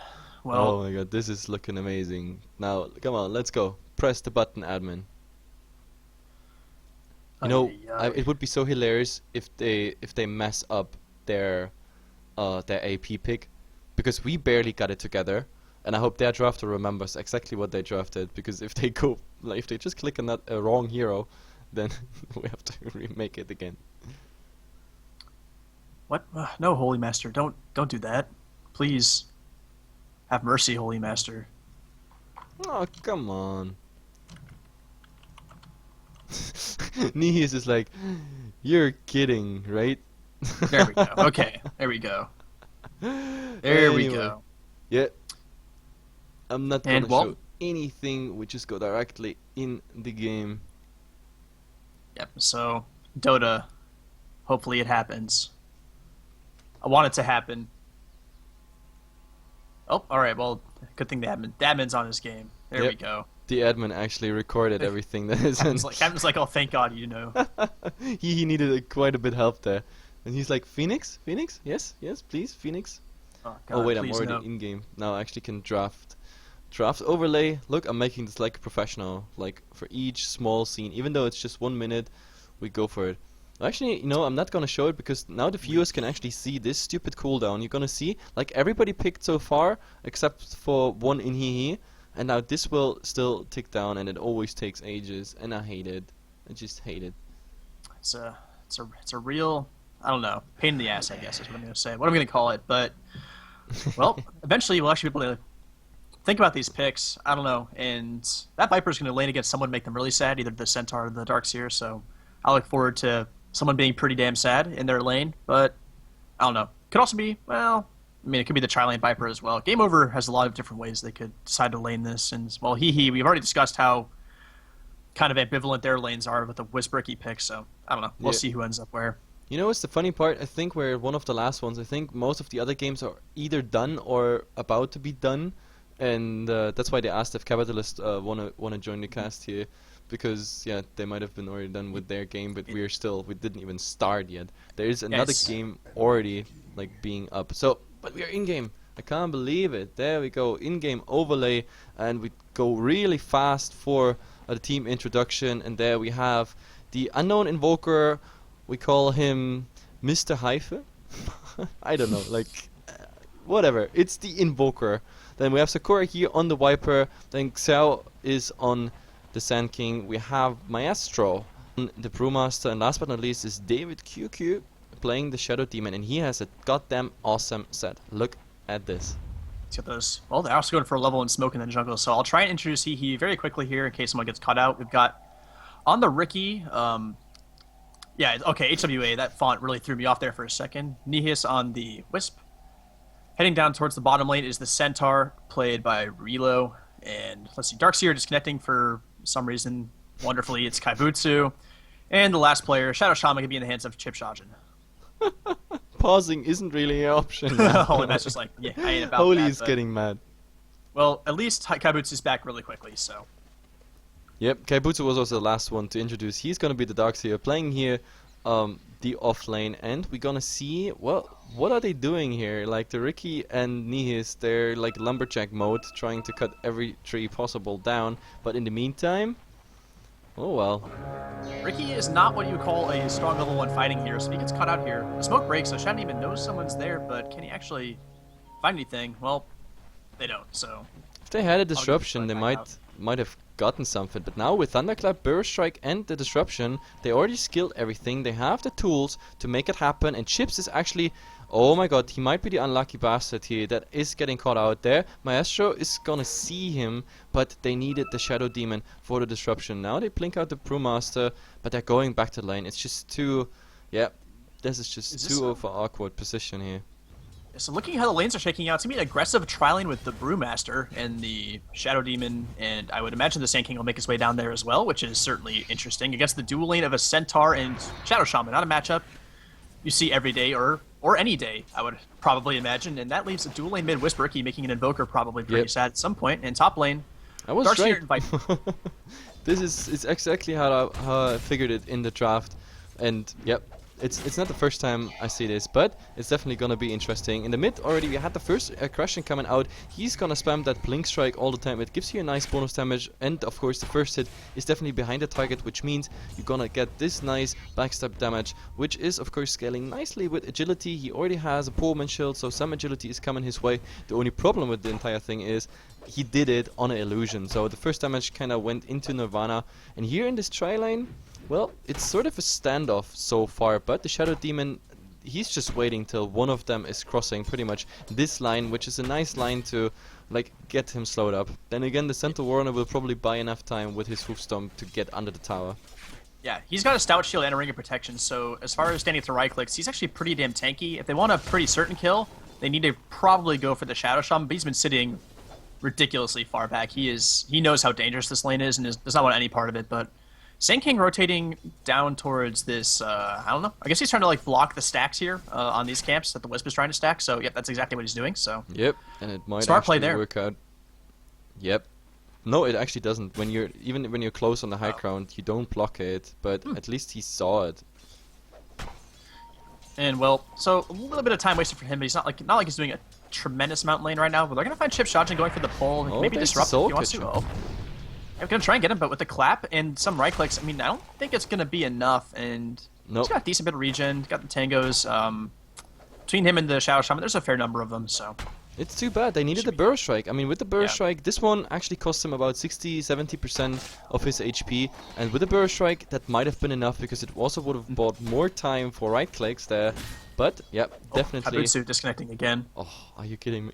Well, oh my god, this is looking amazing. Now, come on, let's go. Press the button, admin. You know, it would be so hilarious if they mess up their AP pick, because we barely got it together. And I hope their drafter remembers exactly what they drafted, because if they go, like, if they just click on that wrong hero, then we have to remake it again. What? No, Holy Master, don't do that. Please, have mercy, Holy Master. Oh, come on. Nihis is like, you're kidding, right? There we go. Okay, there we go. There we go. Yeah. I'm not gonna show anything. We just go directly in the game. Yep. So Dota, hopefully it happens. I want it to happen. Oh, all right. Well, good thing the admin's on his game. There we go. The admin actually recorded everything that is. Admin's like, oh, thank God, you know. he needed quite a bit help there, and he's like, Phoenix, yes, please, Phoenix. Oh, God, wait, I'm already in game now. I actually can draft draft overlay. Look, I'm making this like a professional. Like for each small scene, even though it's just 1 minute, we go for it. Actually, you know, I'm not gonna show it because now the viewers can actually see this stupid cooldown. You're gonna see, like, everybody picked so far except for one in HEHE, and now this will still tick down, and it always takes ages, and I hate it. I just hate it. It's a real, I don't know, pain in the ass, I guess is what I'm gonna say. What I'm gonna call it, but well, eventually we'll actually be able to think about these picks. I don't know, and that Viper's gonna lane against someone, make them really sad, either the Centaur or the Darkseer. So I look forward to someone being pretty damn sad in their lane, but I don't know. Could also be, well, I mean, it could be the Tri-Lane Viper as well. Game Over has a lot of different ways they could decide to lane this, and, well, HEHE, we've already discussed how kind of ambivalent their lanes are with the Wisbricky pick, so I don't know. We'll see who ends up where. You know what's the funny part? I think we're one of the last ones. I think most of the other games are either done or about to be done, and that's why they asked if Capitalist wanna join the cast here. Because yeah, they might have been already done with their game, but we didn't even start yet. There is another game already like being up. So, but we are in game. I can't believe it. There we go, in game overlay, and we go really fast for the team introduction. And there we have the unknown invoker. We call him Mr. HEHE. I don't know, like whatever. It's the invoker. Then we have Sakura here on the Viper. Then Xiao is on the Sand King. We have Maestro, the Brewmaster, and last but not least is David QQ playing the Shadow Demon, and he has a goddamn awesome set. Look at this. Let's get those. Well, they're also going for a level and smoke in the jungle, so I'll try and introduce HEHE very quickly here in case someone gets caught out. We've got on the Ricky, yeah, okay, HWA, that font really threw me off there for a second. Nihis on the Wisp. Heading down towards the bottom lane is the Centaur, played by Relo, and let's see, Darkseer disconnecting for some reason. Wonderfully, it's Kaibutsu. And the last player, Shadow Shaman, can be in the hands of Chip Shajin. Pausing isn't really an option. Oh, that's just like, yeah, I ain't about Holy that. is getting mad. Well, at least Kaibutsu's back really quickly, so. Yep, Kaibutsu was also the last one to introduce. He's gonna be the Darkseer playing here, the off lane, and we're gonna see, well, what are they doing here? Like the Ricky and Nihis, they're like lumberjack mode, trying to cut every tree possible down. But in the meantime, oh well. Ricky is not what you call a strong level 1 fighting hero, so he gets caught out here. The smoke breaks, so Shadow Demon knows someone's there, but can he actually find anything? Well, they don't, so. If they had a disruption, they might have gotten something, but now with Thunderclap, Burst Strike and the disruption, they already skilled everything. They have the tools to make it happen, and Chips is actually, oh my god, he might be the unlucky bastard here that is getting caught out there. Maestro is gonna see him, but they needed the Shadow Demon for the disruption. Now they blink out the Brewmaster, but they're going back to lane. It's just too, yeah, this is just too over awkward position here. So looking at how the lanes are shaking out, it's going to be an aggressive tri-lane with the Brewmaster and the Shadow Demon, and I would imagine the Sand King will make his way down there as well, which is certainly interesting. Against the dual lane of a Centaur and Shadow Shaman, not a matchup you see every day or any day, I would probably imagine, and that leaves a dual lane mid Wisbricky making an Invoker probably pretty sad at some point, and top lane, I was Darkseer right. and Viper. This is exactly how I figured it in the draft, and yep. It's not the first time I see this, but it's definitely gonna be interesting. In the mid already we had the first aggression coming out. He's gonna spam that blink strike all the time. It gives you a nice bonus damage, and of course the first hit is definitely behind the target, which means you're gonna get this nice backstab damage, which is of course scaling nicely with agility. He already has a poleman shield, so some agility is coming his way. The only problem with the entire thing is he did it on an illusion, so the first damage kinda went into Nirvana. And here in this tri-lane, well, it's sort of a standoff so far, but the Shadow Demon, he's just waiting till one of them is crossing pretty much this line, which is a nice line to like get him slowed up. Then again, the Centaur Warner will probably buy enough time with his hoof stomp to get under the tower. Yeah, he's got a stout shield and a ring of protection, so as far as standing at the right clicks, he's actually pretty damn tanky. If they want a pretty certain kill, they need to probably go for the Shadow Shaman, but he's been sitting ridiculously far back. He knows how dangerous this lane is and does not want any part of it, but Sand King rotating down towards this, I don't know. I guess he's trying to like block the stacks here on these camps that the Wisp is trying to stack. So, yep, that's exactly what he's doing. So, yep, and it might smart play actually there. work out. Yep. No, it actually doesn't. When you're close on the high ground, you don't block it, but at least he saw it. And well, so a little bit of time wasted for him, but he's not like he's doing a tremendous amount in lane right now, but they're gonna find Chip Shotgun going for the pull, Oh, maybe there's the disrupt if soul he wants to. catcher. Oh. I'm gonna try and get him, but with the clap and some right clicks, I mean, I don't think it's gonna be enough. And Nope. he's got a decent bit of regen, got the tangos. Between him and the Shadow Shaman, there's a fair number of them, so. It's too bad. They needed the Burrow Strike. I mean, with the Burrow Yeah. Strike, this one actually cost him about 60-70% of his HP. And with the Burrow Strike, that might have been enough because it also would have bought more time for right clicks there. But, yeah, definitely. Kabutsu disconnecting again. Oh, are you kidding me?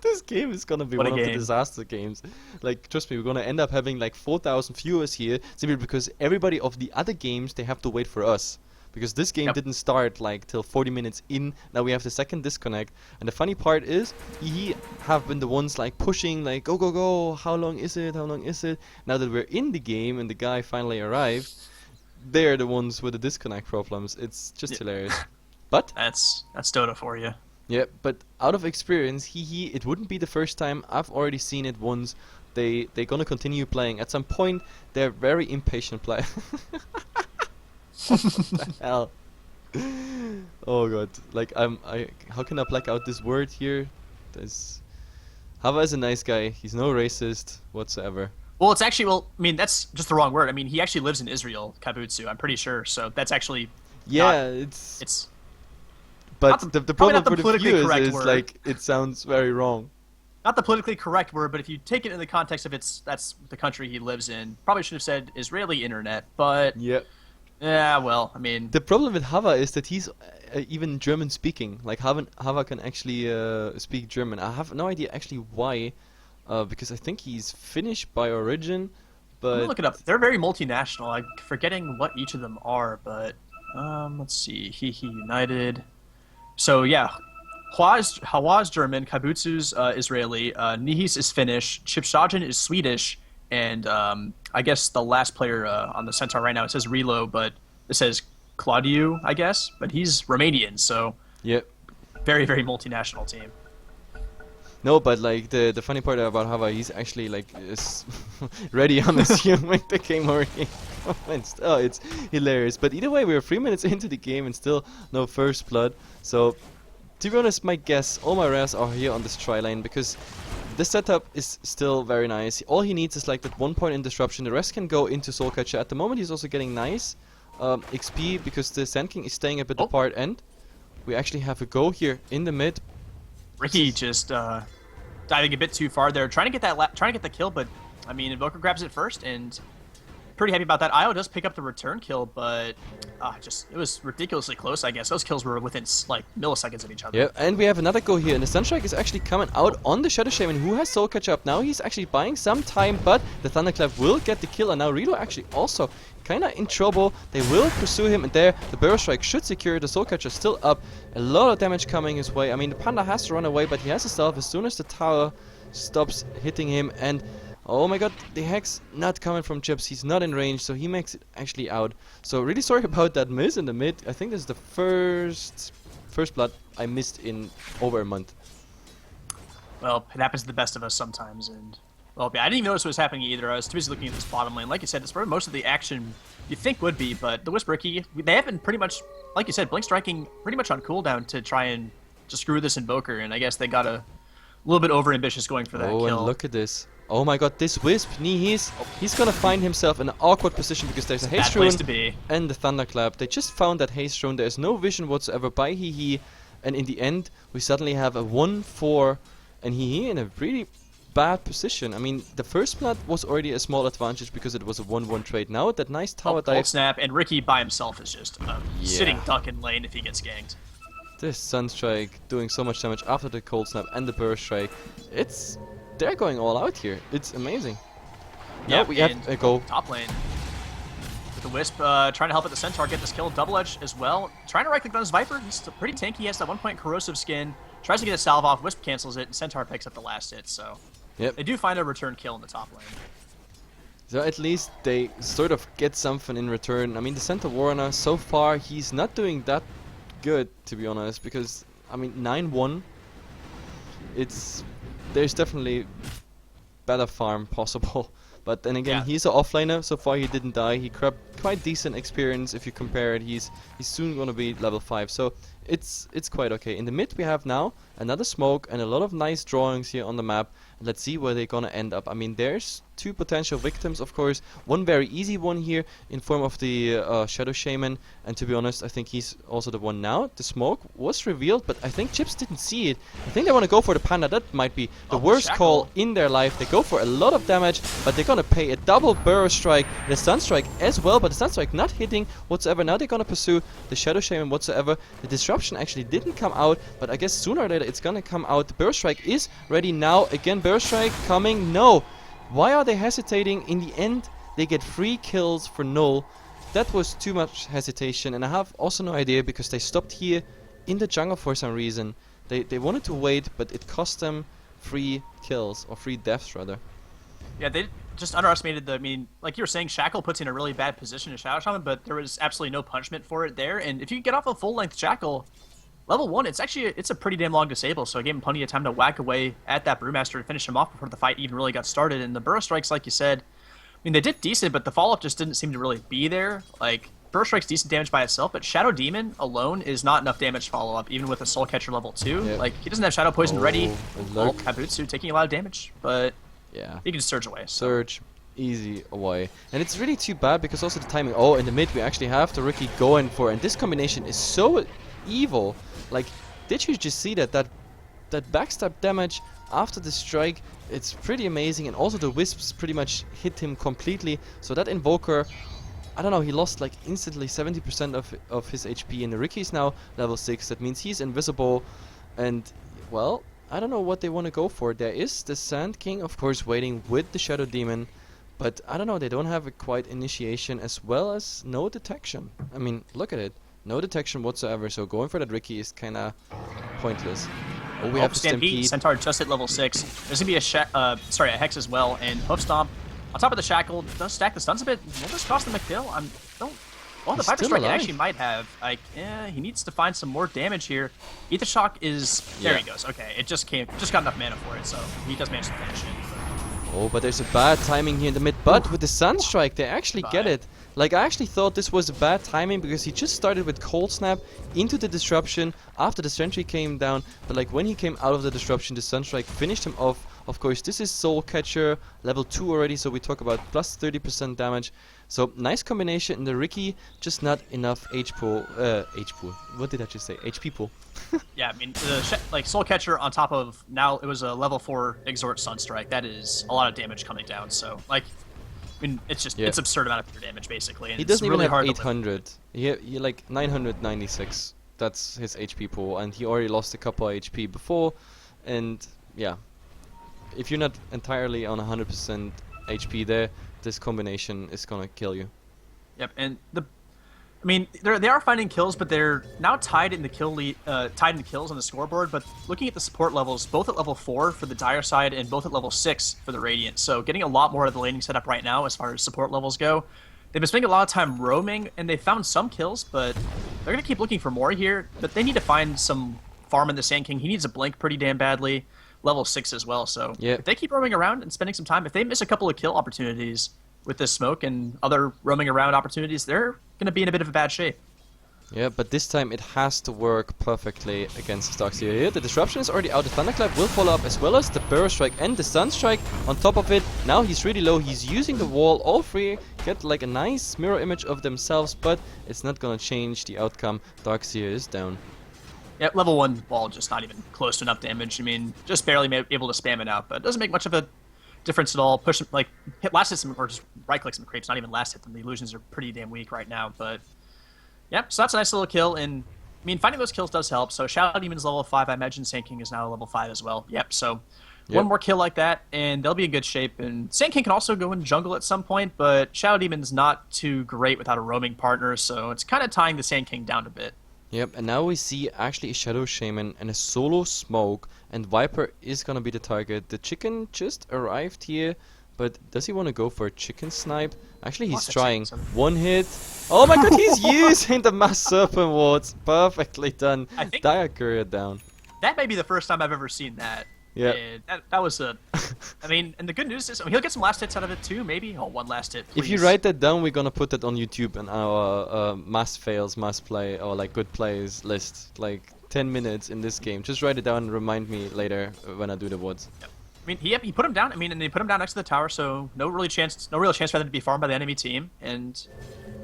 This game is gonna be What a one of the game. disaster games. Like, trust me, we're gonna end up having like 4,000 viewers here simply because everybody of the other games, they have to wait for us. Because this game Yep. didn't start like till 40 minutes in. Now we have the second disconnect. And the funny part is, he have been the ones like pushing, like, go, go, go, how long is it, how long is it? Now that we're in the game and the guy finally arrived, they're the ones with the disconnect problems. It's just Yep. hilarious. But That's Dota for you. yeah, but out of experience, it wouldn't be the first time. I've already seen it once. They're gonna continue playing. At some point, they're very impatient players. What the hell? Oh god! Like how can I black out this word here? There's Hava is a nice guy. He's no racist whatsoever. Well, it's actually, I mean, that's just the wrong word. I mean, he actually lives in Israel, Kabutsu, I'm pretty sure. So that's actually, Yeah, it's but not the- the probably problem not the with the politically viewers correct is word. like it sounds very wrong. not the politically correct word, but if you take it in the context of that's the country he lives in, probably should have said Israeli internet. But Yeah. yeah, well, I mean, The problem with Hava is that he's even German speaking. Like Hava can actually speak German. I have no idea actually why, because I think he's Finnish by origin. I'm But gonna look it up. They're very multinational. I'm forgetting what each of them are, but let's see. HEHE United. So yeah, Hawa's German, Kabutsu's Israeli, Nihis is Finnish, Chipshajin is Swedish, and I guess the last player on the Centaur right now, it says Relo, but it says Claudiu, I guess, but he's Romanian, so yeah, very, very multinational team. no, but like the funny part about Hava, he's actually like is ready on assuming the game already. Oh, it's hilarious. But either way, we're 3 minutes into the game and still no first blood. So to be honest, my guess, all my rares are here on this tri-lane because this setup is still very nice. All he needs is like that 1 point in disruption. The rest can go into Soul Catcher. At the moment, he's also getting nice XP because the Sand King is staying a bit apart. And we actually have a go here in the mid. Ricky just diving a bit too far there, trying to get the kill, but I mean, Invoker grabs it first, and pretty happy about that. Io does pick up the return kill, but it was ridiculously close, I guess. Those kills were within like milliseconds of each other. Yeah, and we have another go here, and the Sunstrike is actually coming out on the Shadow Shaman, who has Soul Catcher up. Now he's actually buying some time, but the Thunderclap will get the kill, and now Relo actually also kinda in trouble. They will pursue him, and there the Burrow Strike should secure. The Soul Catcher still up. A lot of damage coming his way. I mean, the Panda has to run away, but he has a stealth as soon as the tower stops hitting him, and oh my god, the Hex not coming from Chips. He's not in range, so he makes it actually out. So really sorry about that miss in the mid. I think this is the first blood I missed in over a month. Well, it happens to the best of us sometimes, and well, yeah, I didn't even notice what was happening either. I was too busy looking at this bottom lane. Like you said, it's where most of the action you think would be, but the Whisper Key, they have been pretty much, like you said, blink striking pretty much on cooldown to try and just screw this Invoker, and I guess they got a little bit over ambitious going for that Oh, kill. and look at this. Oh my god, this Wisp, he's gonna find himself in an awkward position because there's a Bad Haste place Rune to be. and the Thunderclap. They just found that Haste Rune. There's no vision whatsoever by HEHE, and in the end, we suddenly have a 1-4, and HEHE in a really bad position. I mean, the first blood was already a small advantage because it was a 1-1 trade. Now that nice tower Cold dive, snap, and Ricky by himself is just sitting duck in lane if he gets ganked. this Sunstrike doing so much damage after the Cold Snap and the Burst Strike. They're going all out here. It's amazing. Yeah, Now we have a go. Top lane. With the Wisp trying to help at the Centaur get this kill. Double Edge as well. Trying to right-click on his Viper. He's still pretty tanky. He has that 1 point corrosive skin. Tries to get a salve off. Wisp cancels it, and Centaur picks up the last hit. So Yep. they do find a return kill in the top lane. So at least they sort of get something in return. I mean, the Centaur Warner, so far, he's not doing that good, to be honest, because, I mean, 9-1, there's definitely better farm possible. But then again, Yeah. he's an offlaner. So far, he didn't die. He grabbed quite decent experience if you compare it. He's soon gonna be level 5, so it's quite okay. In the mid we have now another smoke and a lot of nice drawings here on the map. Let's see where they're gonna end up. I mean, there's two potential victims, of course. One very easy one here in form of the Shadow Shaman, and to be honest, I think he's also the one now. The smoke was revealed, but I think Chips didn't see it. I think they want to go for the Panda. That might be the worst call in their life. They go for a lot of damage, but they're gonna pay a double Burrow Strike, the Stun Strike as well, but the Stun Strike not hitting whatsoever. Now they're gonna pursue the Shadow Shaman whatsoever. The Disruption actually didn't come out, but I guess sooner or later it's gonna come out. The Burrow Strike is ready now. Again, Burrow Strike coming. No! Why are they hesitating? In the end, they get 3 kills for null. That was too much hesitation, and I have also no idea because they stopped here in the jungle for some reason. They wanted to wait, but it cost them 3 kills, or 3 deaths rather. Yeah, they just underestimated the. I mean, like you were saying, Shackle puts in a really bad position to Shadow Shaman, but there was absolutely no punishment for it there. And if you get off a full-length Shackle, level 1, it's a pretty damn long disable, so it gave him plenty of time to whack away at that Brewmaster and finish him off before the fight even really got started. And the Burrow Strikes, like you said, I mean, they did decent, but the follow-up just didn't seem to really be there. Like, Burrow Strike's decent damage by itself, but Shadow Demon alone is not enough damage to follow up, even with a Soul Catcher level 2. Yep. Like, he doesn't have Shadow Poison ready. Well, Kabutsu taking a lot of damage, but yeah, he can just surge away. So. Surge. Easy away. And it's really too bad because also the timing. Oh, in the mid we actually have the Rookie going for, and this combination is so evil. Like, did you just see that backstab damage after the strike? It's pretty amazing, and also the Wisps pretty much hit him completely. So that Invoker, I don't know, he lost like instantly 70% of his HP, and the Rookie is now level 6. That means he's invisible, and well, I don't know what they want to go for. There is the Sand King, of course, waiting with the Shadow Demon, but I don't know, they don't have a quite initiation as well as no detection. I mean, look at it. No detection whatsoever, so going for that Rookie is kinda pointless. Oh, we have to Stampede. Centaur just at level 6. There's gonna be a Hex as well, and Hoof Stomp on top of the Shackle does stack the stuns a bit. Will this cost them a kill? Well, the Viper Strike actually might have. Like, he needs to find some more damage here. Ether Shock is there. He goes. Okay, it just got enough mana for it, so he does manage to finish it. Oh, but there's a bad timing here in the mid. But with the Sun Strike, they actually get it. Like, I actually thought this was a bad timing because he just started with Cold Snap into the Disruption after the Sentry came down. But like when he came out of the Disruption, the Sun Strike finished him off. Of course, this is Soul Catcher, level 2 already, so we talk about plus 30% damage. So, nice combination in the Rookie, just not enough H-pool. What did I just say? HP pool. Yeah, I mean, like Soul Catcher on top of, now it was a level 4 Exhort Sunstrike. That is a lot of damage coming down, so, like, I mean, it's just, it's absurd amount of pure damage, basically. And he doesn't really even have hard 800. He like 996. That's his HP pool, and he already lost a couple of HP before, and yeah. If you're not entirely on 100% HP there, this combination is gonna kill you. Yep, and I mean, they are finding kills, but they're now tied in the tied in the kills on the scoreboard. But looking at the support levels, both at level 4 for the Dire side and both at level 6 for the Radiant. So getting a lot more of the laning setup right now as far as support levels go. They've been spending a lot of time roaming, and they found some kills, but they're gonna keep looking for more here. But they need to find some farm in the Sand King. He needs a blink pretty damn badly. Level 6 as well, so if they keep roaming around and spending some time, if they miss a couple of kill opportunities with this smoke and other roaming around opportunities, they're going to be in a bit of a bad shape. Yeah, but this time it has to work perfectly against Starkseer here. The Disruption is already out, the Thunderclap will follow up as well as the Burrow Strike and the Sunstrike on top of it. Now he's really low, he's using the wall, all three get like a nice mirror image of themselves, but it's not going to change the outcome. Darkseer is down. Yeah, level 1 wall just not even close to enough damage. I mean, just barely able to spam it out, but it doesn't make much of a difference at all. Push, like, last hit some, or just right-click some creeps, not even last hit them. The illusions are pretty damn weak right now, but yep, so that's a nice little kill, and I mean, finding those kills does help. So Shadow Demon's level 5, I imagine Sand King is now level 5 as well. Yep, so one more kill like that, and they'll be in good shape. And Sand King can also go in jungle at some point, but Shadow Demon's not too great without a roaming partner, so it's kind of tying the Sand King down a bit. Yep, and now we see actually a Shadow Shaman and a solo smoke, and Viper is gonna be the target. The chicken just arrived here, but does he want to go for a chicken snipe? Actually, he's trying. One hit. Oh my god, he's using the Mass Serpent Wards. Perfectly done. Dire Courier down. That may be the first time I've ever seen that. Yeah. And that was a. I mean, and the good news is, I mean, he'll get some last hits out of it too, maybe. Oh, one last hit, please. If you write that down, we're gonna put that on YouTube in our must fails, must play, or like good plays list. Like 10 minutes in this game. Just write it down and remind me later when I do the woods. Yep. I mean, he put him down. I mean, and they put him down next to the tower, so no real chance for them to be farmed by the enemy team, and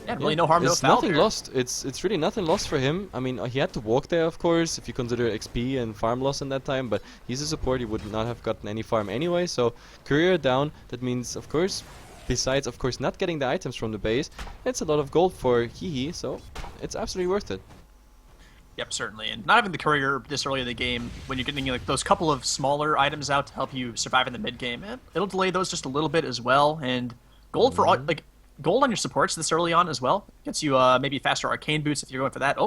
yeah, really no harm, no it's foul. Nothing there. lost. It's really nothing lost for him. I mean, he had to walk there, of course, if you consider XP and farm loss in that time. But he's a support; he would not have gotten any farm anyway. So courier down. That means, of course, besides of course not getting the items from the base, it's a lot of gold for HEHE. So it's absolutely worth it. Yep, certainly. And not having the courier this early in the game, when you're getting like those couple of smaller items out to help you survive in the mid game, it'll delay those just a little bit as well. And gold for all, like gold on your supports this early on as well gets you maybe faster arcane boots if you're going for that.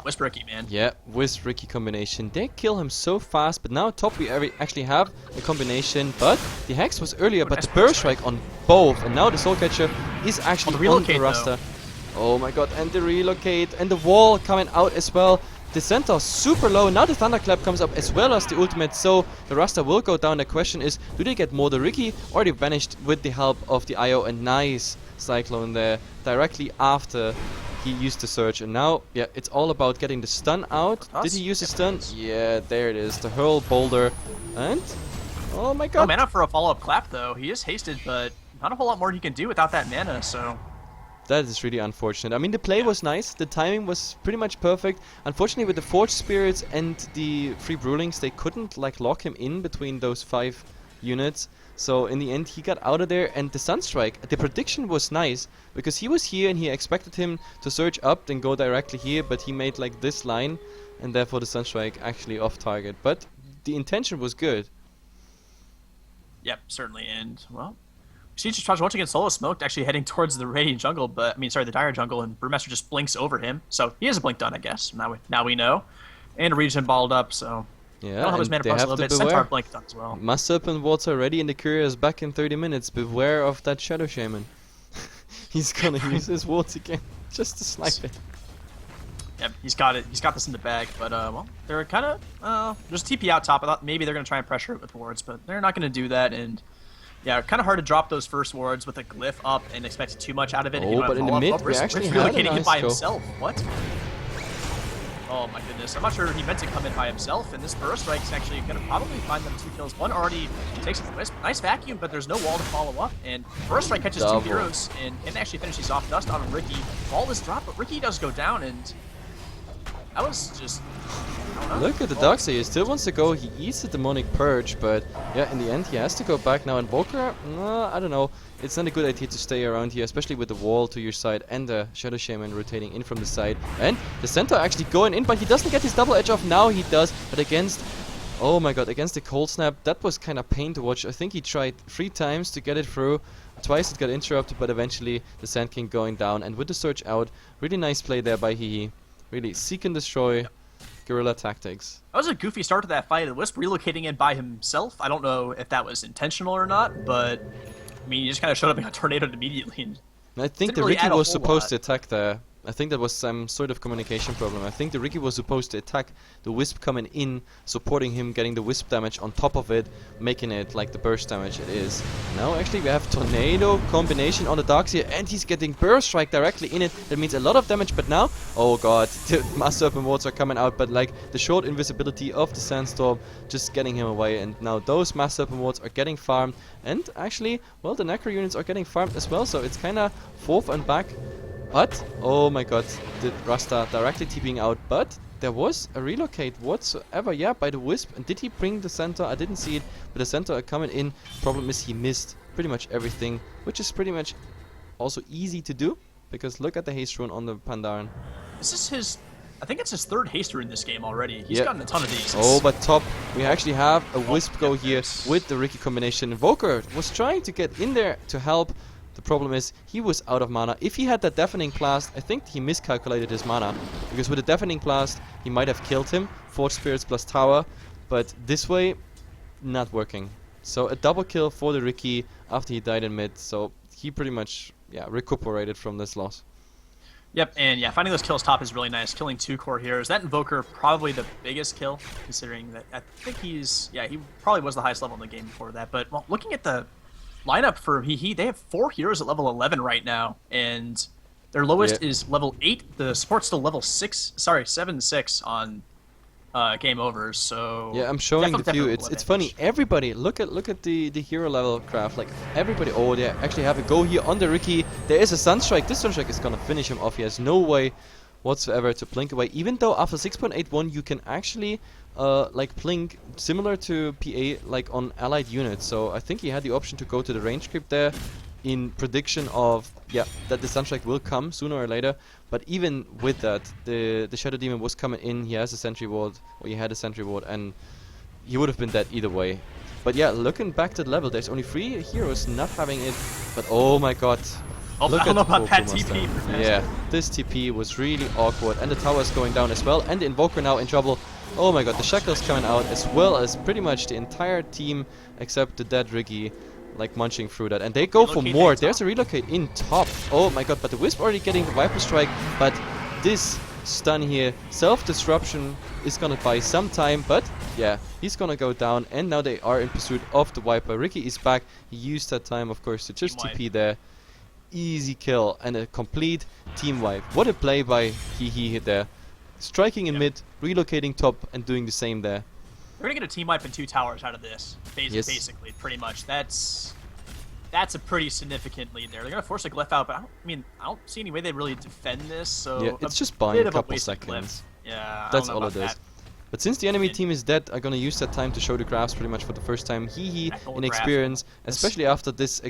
Wisp Ricky, man. Yeah, Wisp Ricky combination. They kill him so fast, but now top we actually have a combination. But the Hex was earlier, but the Burst Strike on both, and now the Soul Catcher is actually on the Rasta. Oh my god, and the relocate, and the wall coming out as well. The Centaur super low, now the Thunderclap comes up as well as the ultimate, so the Rasta will go down. The question is, do they get more the Ricky, or they vanished with the help of the IO? A nice Cyclone there, directly after he used the Surge. And now, yeah, it's all about getting the stun out. Did he use the stun? Yeah, there it is, the Hurl Boulder, and... oh my god. No mana for a follow-up clap though. He is hasted, but not a whole lot more he can do without that mana, so... that is really unfortunate. I mean, the play was nice. The timing was pretty much perfect. Unfortunately, with the Forge Spirits and the Free Brewlings, they couldn't like lock him in between those 5 units. So in the end, he got out of there. And the Sunstrike, the prediction was nice because he was here and he expected him to surge up and go directly here, but he made like this line, and therefore the Sunstrike actually off target. But the intention was good. Yep, certainly. And well, Siege tries once again solo smoked, actually heading towards the Radiant jungle, but I mean, sorry, the Dire jungle, and Brewmaster just blinks over him. So he has a blink done, I guess. Now we know, and Region balled up. So yeah, that'll help his mana price a little bit. Centaur blink done as well. Must Serpent Water ready, and the courier is back in 30 minutes. Beware of that Shadow Shaman. He's gonna use his wards again just to snipe it. Yep, he's got it. He's got this in the bag. But well, they're kind of there's TP out top. I thought maybe they're gonna try and pressure it with wards, but they're not gonna do that. And yeah, kind of hard to drop those first wards with a glyph up and expect too much out of it. Oh, but in the mid, we actually had a nice by go. himself. What? Oh my goodness, I'm not sure he meant to come in by himself, and this Burst Strike's actually going to probably find them 2 kills. One already takes a nice vacuum, but there's no wall to follow up, and Burst Strike catches 2 heroes and can actually finish these off. Dust on Ricky. Ball is dropped, but Ricky does go down, and that was just... Look at the Doxy, he still wants to go, he eats the Demonic Purge, but yeah, in the end he has to go back now. And Volker, I don't know, it's not a good idea to stay around here, especially with the wall to your side and the Shadow Shaman rotating in from the side. And the Centaur actually going in, but he doesn't get his double edge off. Now he does, but against, oh my god, against the Cold Snap, that was kind of pain to watch. I think he tried 3 times to get it through. Twice it got interrupted, but eventually the Sand King going down. And with the Surge out, really nice play there by HEHE. Really seek and destroy. Guerrilla tactics. That was a goofy start to that fight. The Wisp relocating in by himself. I don't know if that was intentional or not, but I mean, he just kind of showed up and got tornadoed immediately. And I think the Ricky was supposed to attack there. I think that was some sort of communication problem. I think the Ricky was supposed to attack the Wisp coming in, supporting him, getting the Wisp damage on top of it, making it like the burst damage it is. Now actually we have Tornado combination on the Darkseer, and he's getting Burst Strike directly in it. That means a lot of damage, but now, oh god, the Master Serpent Wards are coming out, but like the short invisibility of the Sandstorm just getting him away, and now those Master Serpent Wards are getting farmed, and actually, well, the Necro units are getting farmed as well, so it's kinda forth and back. But, oh my god, the Rasta directly TPing out, but there was a relocate whatsoever, yeah, by the Wisp. And did he bring the Centaur? I didn't see it, but the Centaur coming in. Problem is he missed pretty much everything, which is pretty much also easy to do, because look at the haste rune on the Pandaren. This is his, I think it's his 3rd haste rune in this game already. He's gotten a ton of these. Oh, but top, we actually have a Wisp go here with the Ricky combination. Volker was trying to get in there to help. The problem is, he was out of mana. If he had that Deafening Blast, I think he miscalculated his mana. Because with the Deafening Blast, he might have killed him. Forge Spirits plus Tower. But this way, not working. So a double kill for the Ricky after he died in mid. So he pretty much, yeah, recuperated from this loss. Yep, and yeah, finding those kills top is really nice. Killing 2 core heroes. That Invoker probably the biggest kill, considering that I think he probably was the highest level in the game before that. But well, looking at the lineup for HEHE, they have 4 heroes at level 11 right now, and their lowest is level 8. The support's still level 7-6 on game overs. So yeah, I'm showing the view. It's funny. Everybody look at the hero level graph. Like everybody. Oh, they actually have a go here on the Ricky. There is a Sunstrike. This Sunstrike is gonna finish him off. He has no way whatsoever to blink away. Even though after 6.81 you can actually like blink similar to PA like on allied units. So I think he had the option to go to the range creep there in prediction of that the Sunstrike will come sooner or later. But even with that, the Shadow Demon was coming in. He has a sentry ward, or he had a sentry ward, and he would have been dead either way. But yeah, looking back to the level, there's only 3 heroes not having it. But oh my god. Oh, I don't know about that TP. Yeah, this TP was really awkward, and the tower's going down as well, and the Invoker now in trouble. Oh my god, the Shackle's coming out, as well as pretty much the entire team except the dead Ricky, like munching through that. And they go for more. There's a relocate in top. Oh my god, but the Wisp already getting the Viper Strike, but this stun here, self-disruption is gonna buy some time, but yeah, he's gonna go down, and now they are in pursuit of the Viper. Ricky is back. He used that time, of course, to just TP there. Easy kill and a complete team wipe. What a play by HEHE there. Striking in mid, relocating top, and doing the same there. We're gonna get a team wipe and 2 towers out of this, basically, pretty much. That's a pretty significant lead there. They're gonna force a glyph out, but I don't see any way they really defend this. So yeah, it's just buying a couple seconds. Yeah, that's all it is. But since the enemy team is dead, I'm gonna use that time to show the graphs pretty much for the first time. HEHE in experience, especially after this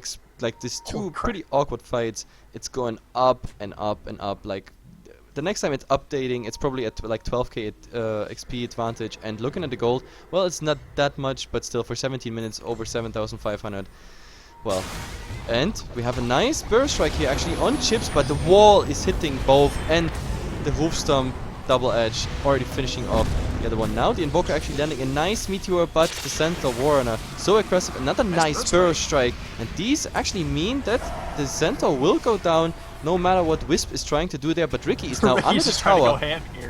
these 2 pretty awkward fights. It's going up and up and up. Like the next time it's updating, it's probably at like 12k XP advantage. And looking at the gold, well, it's not that much, but still for 17 minutes over 7,500. Well, and we have a nice burst strike here actually on chips, but the wall is hitting both, and the hoof stomp double edge already finishing off the other one. Now the Invoker actually landing a nice meteor, but the Centaur Warrunner so aggressive. Another nice burst strike, and these actually mean that the Centaur will go down no matter what Wisp is trying to do there. But Ricky is now under the tower.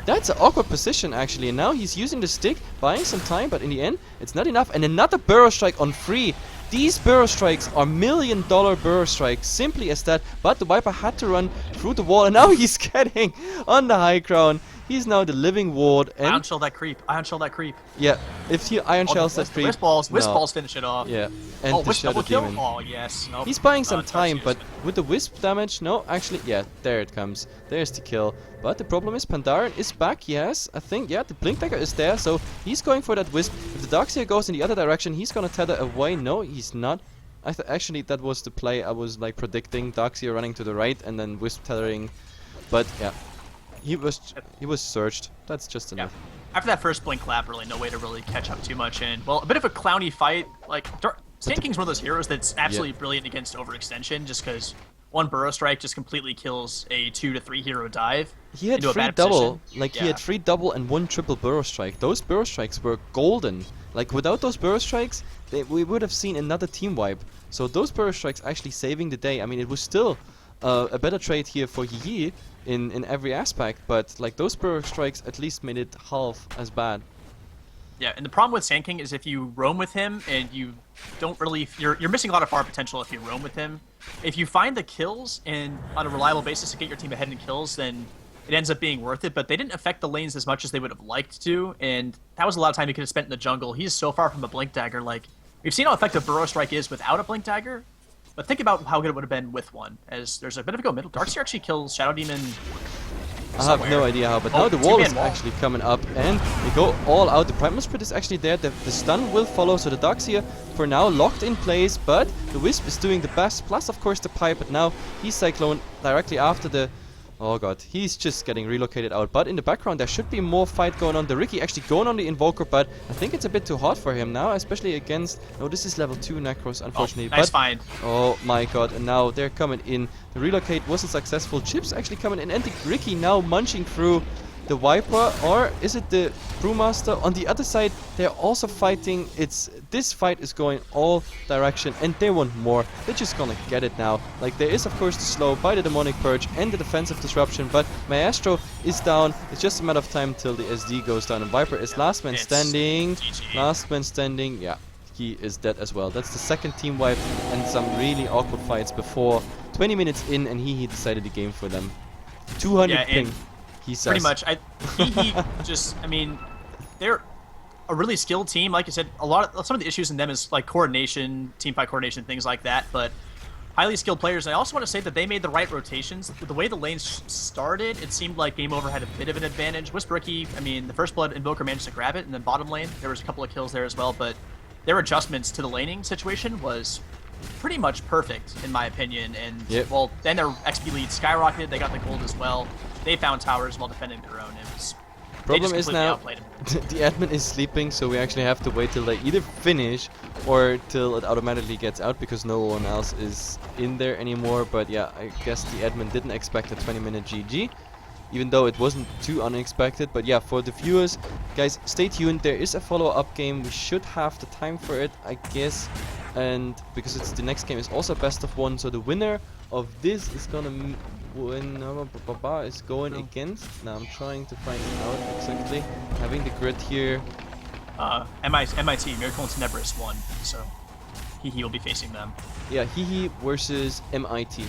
That's an awkward position actually, and now he's using the stick, buying some time, but in the end it's not enough. And another burrow strike on 3. These burrow strikes are $1 million burrow strikes, simply as that. But the Viper had to run through the wall, and now he's getting on the high ground. He's now the living ward. And Iron Shell that creep. Iron Shell that creep. Yeah, if he Iron Shells that creep. Wisp balls finish it off. Yeah, and the Shadow Demon. Oh yes. Nope. He's buying some time, but with the Wisp damage, no, actually, yeah, there it comes. There's the kill. But the problem is Pandaren is back, yes, I think, yeah, the Blink Dagger is there, so he's going for that Wisp. If the Darkseer goes in the other direction, he's gonna tether away. No, he's not. Actually, that was the play I was like predicting. Darkseer running to the right and then Wisp tethering. But yeah, he was searched. That's just enough. Yeah. After that first Blink clap, really no way to really catch up too much. And well, a bit of a clowny fight. Like Sand King's one of those heroes that's absolutely brilliant against overextension, just because one burrow strike just completely kills a 2 to 3 hero dive. He had 3 double, like he had 3 double and 1 triple burrow strike. Those burrow strikes were golden. Like without those burrow strikes, we would have seen another team wipe. So those burrow strikes actually saving the day. I mean, it was still a better trade here for HEHE in every aspect, but like those burrow strikes at least made it half as bad. Yeah, and the problem with Sand King is if you roam with him and you don't really, you're missing a lot of far potential if you roam with him. If you find the kills and on a reliable basis to get your team ahead in kills, then it ends up being worth it. But they didn't affect the lanes as much as they would have liked to, and that was a lot of time he could have spent in the jungle. He's so far from a Blink Dagger. Like, we've seen how effective Burrow Strike is without a Blink Dagger, but think about how good it would have been with one. As there's a bit of a go middle. Darkseer actually kills Shadow Demon. I have no idea how, but now the wall is actually coming up, and we go all out. The Primal Spirit is actually there. The stun will follow, so the Darkseer for now locked in place, but the Wisp is doing the best, plus of course the Pipe, but now he's Cyclone directly after the... Oh god, he's just getting relocated out. But in the background there should be more fight going on. The Ricky actually going on the Invoker, but I think it's a bit too hot for him now, especially against... No, this is level 2 Necros, unfortunately. Oh, nice find. Oh my god, and now they're coming in. The relocate wasn't successful. Chips actually coming in, and the Ricky now munching through the Viper or is it the Brewmaster? On the other side, they're also fighting. This fight is going all direction, and they want more. They're just gonna get it now. Like, there is of course the slow by the Demonic Purge and the defensive disruption, but Maestro is down. It's just a matter of time till the SD goes down, and Viper is last man standing. GG. Last man standing. Yeah, he is dead as well. That's the second team wipe and some really awkward fights before 20 minutes in, and he decided the game for them. 200 ping. He says. Pretty much. He just, I mean, they're a really skilled team. Like I said, some of the issues in them is like coordination, team fight coordination, things like that. But highly skilled players. And I also want to say that they made the right rotations. With the way the lanes started, it seemed like Game Over had a bit of an advantage. Wisp Rookie, I mean, the First Blood Invoker managed to grab it, and then bottom lane, there was a couple of kills there as well. But their adjustments to the laning situation was pretty much perfect, in my opinion. And, well, then their XP lead skyrocketed. They got the gold as well. They found towers while defending their own. It was... Problem is now, the admin is sleeping, so we actually have to wait till they either finish or till it automatically gets out because no one else is in there anymore. But yeah, I guess the admin didn't expect a 20-minute GG, even though it wasn't too unexpected. But yeah, for the viewers, guys, stay tuned. There is a follow-up game. We should have the time for it, I guess. And because the next game is also best of one, so the winner of this is gonna win. Is going against. Now I'm trying to find out exactly. Having the grid here. MIT, Miracle and Tenebris won, so HEHE will be facing them. Yeah, HEHE versus MIT.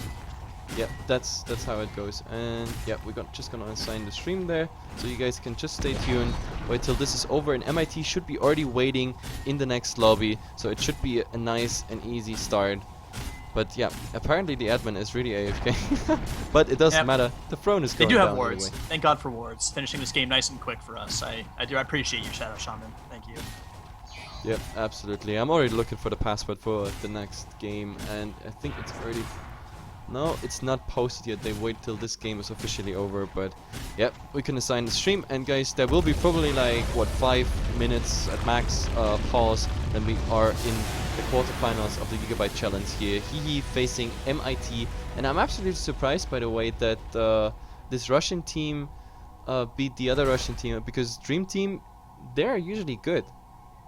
Yeah, that's how it goes. And yeah, we're just gonna assign the stream there, so you guys can just stay tuned. Wait till this is over, and MIT should be already waiting in the next lobby, so it should be a nice and easy start. But yeah, apparently the admin is really AFK. But it doesn't matter. The throne is going They do have down wards. anyway. Thank God for wards. Finishing this game nice and quick for us. I appreciate you, Shadow Shaman. Thank you. Yep, absolutely. I'm already looking for the password for the next game, and I think it's already... No, it's not posted yet. They wait till this game is officially over, but yep, we can assign the stream. And guys, there will be probably like, what, 5 minutes at max pause, then we are in the quarterfinals of the Gigabyte Challenge here. HEHE facing MIT, and I'm absolutely surprised, by the way, that this Russian team beat the other Russian team, because Dream Team, they're usually good.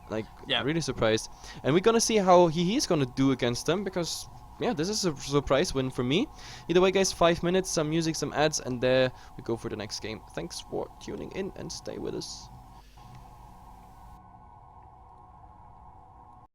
Like, really surprised. And we're gonna see how HEHE is gonna do against them, because yeah, this is a surprise win for me. Either way, guys, 5 minutes, some music, some ads, and there we go for the next game. Thanks for tuning in and stay with us.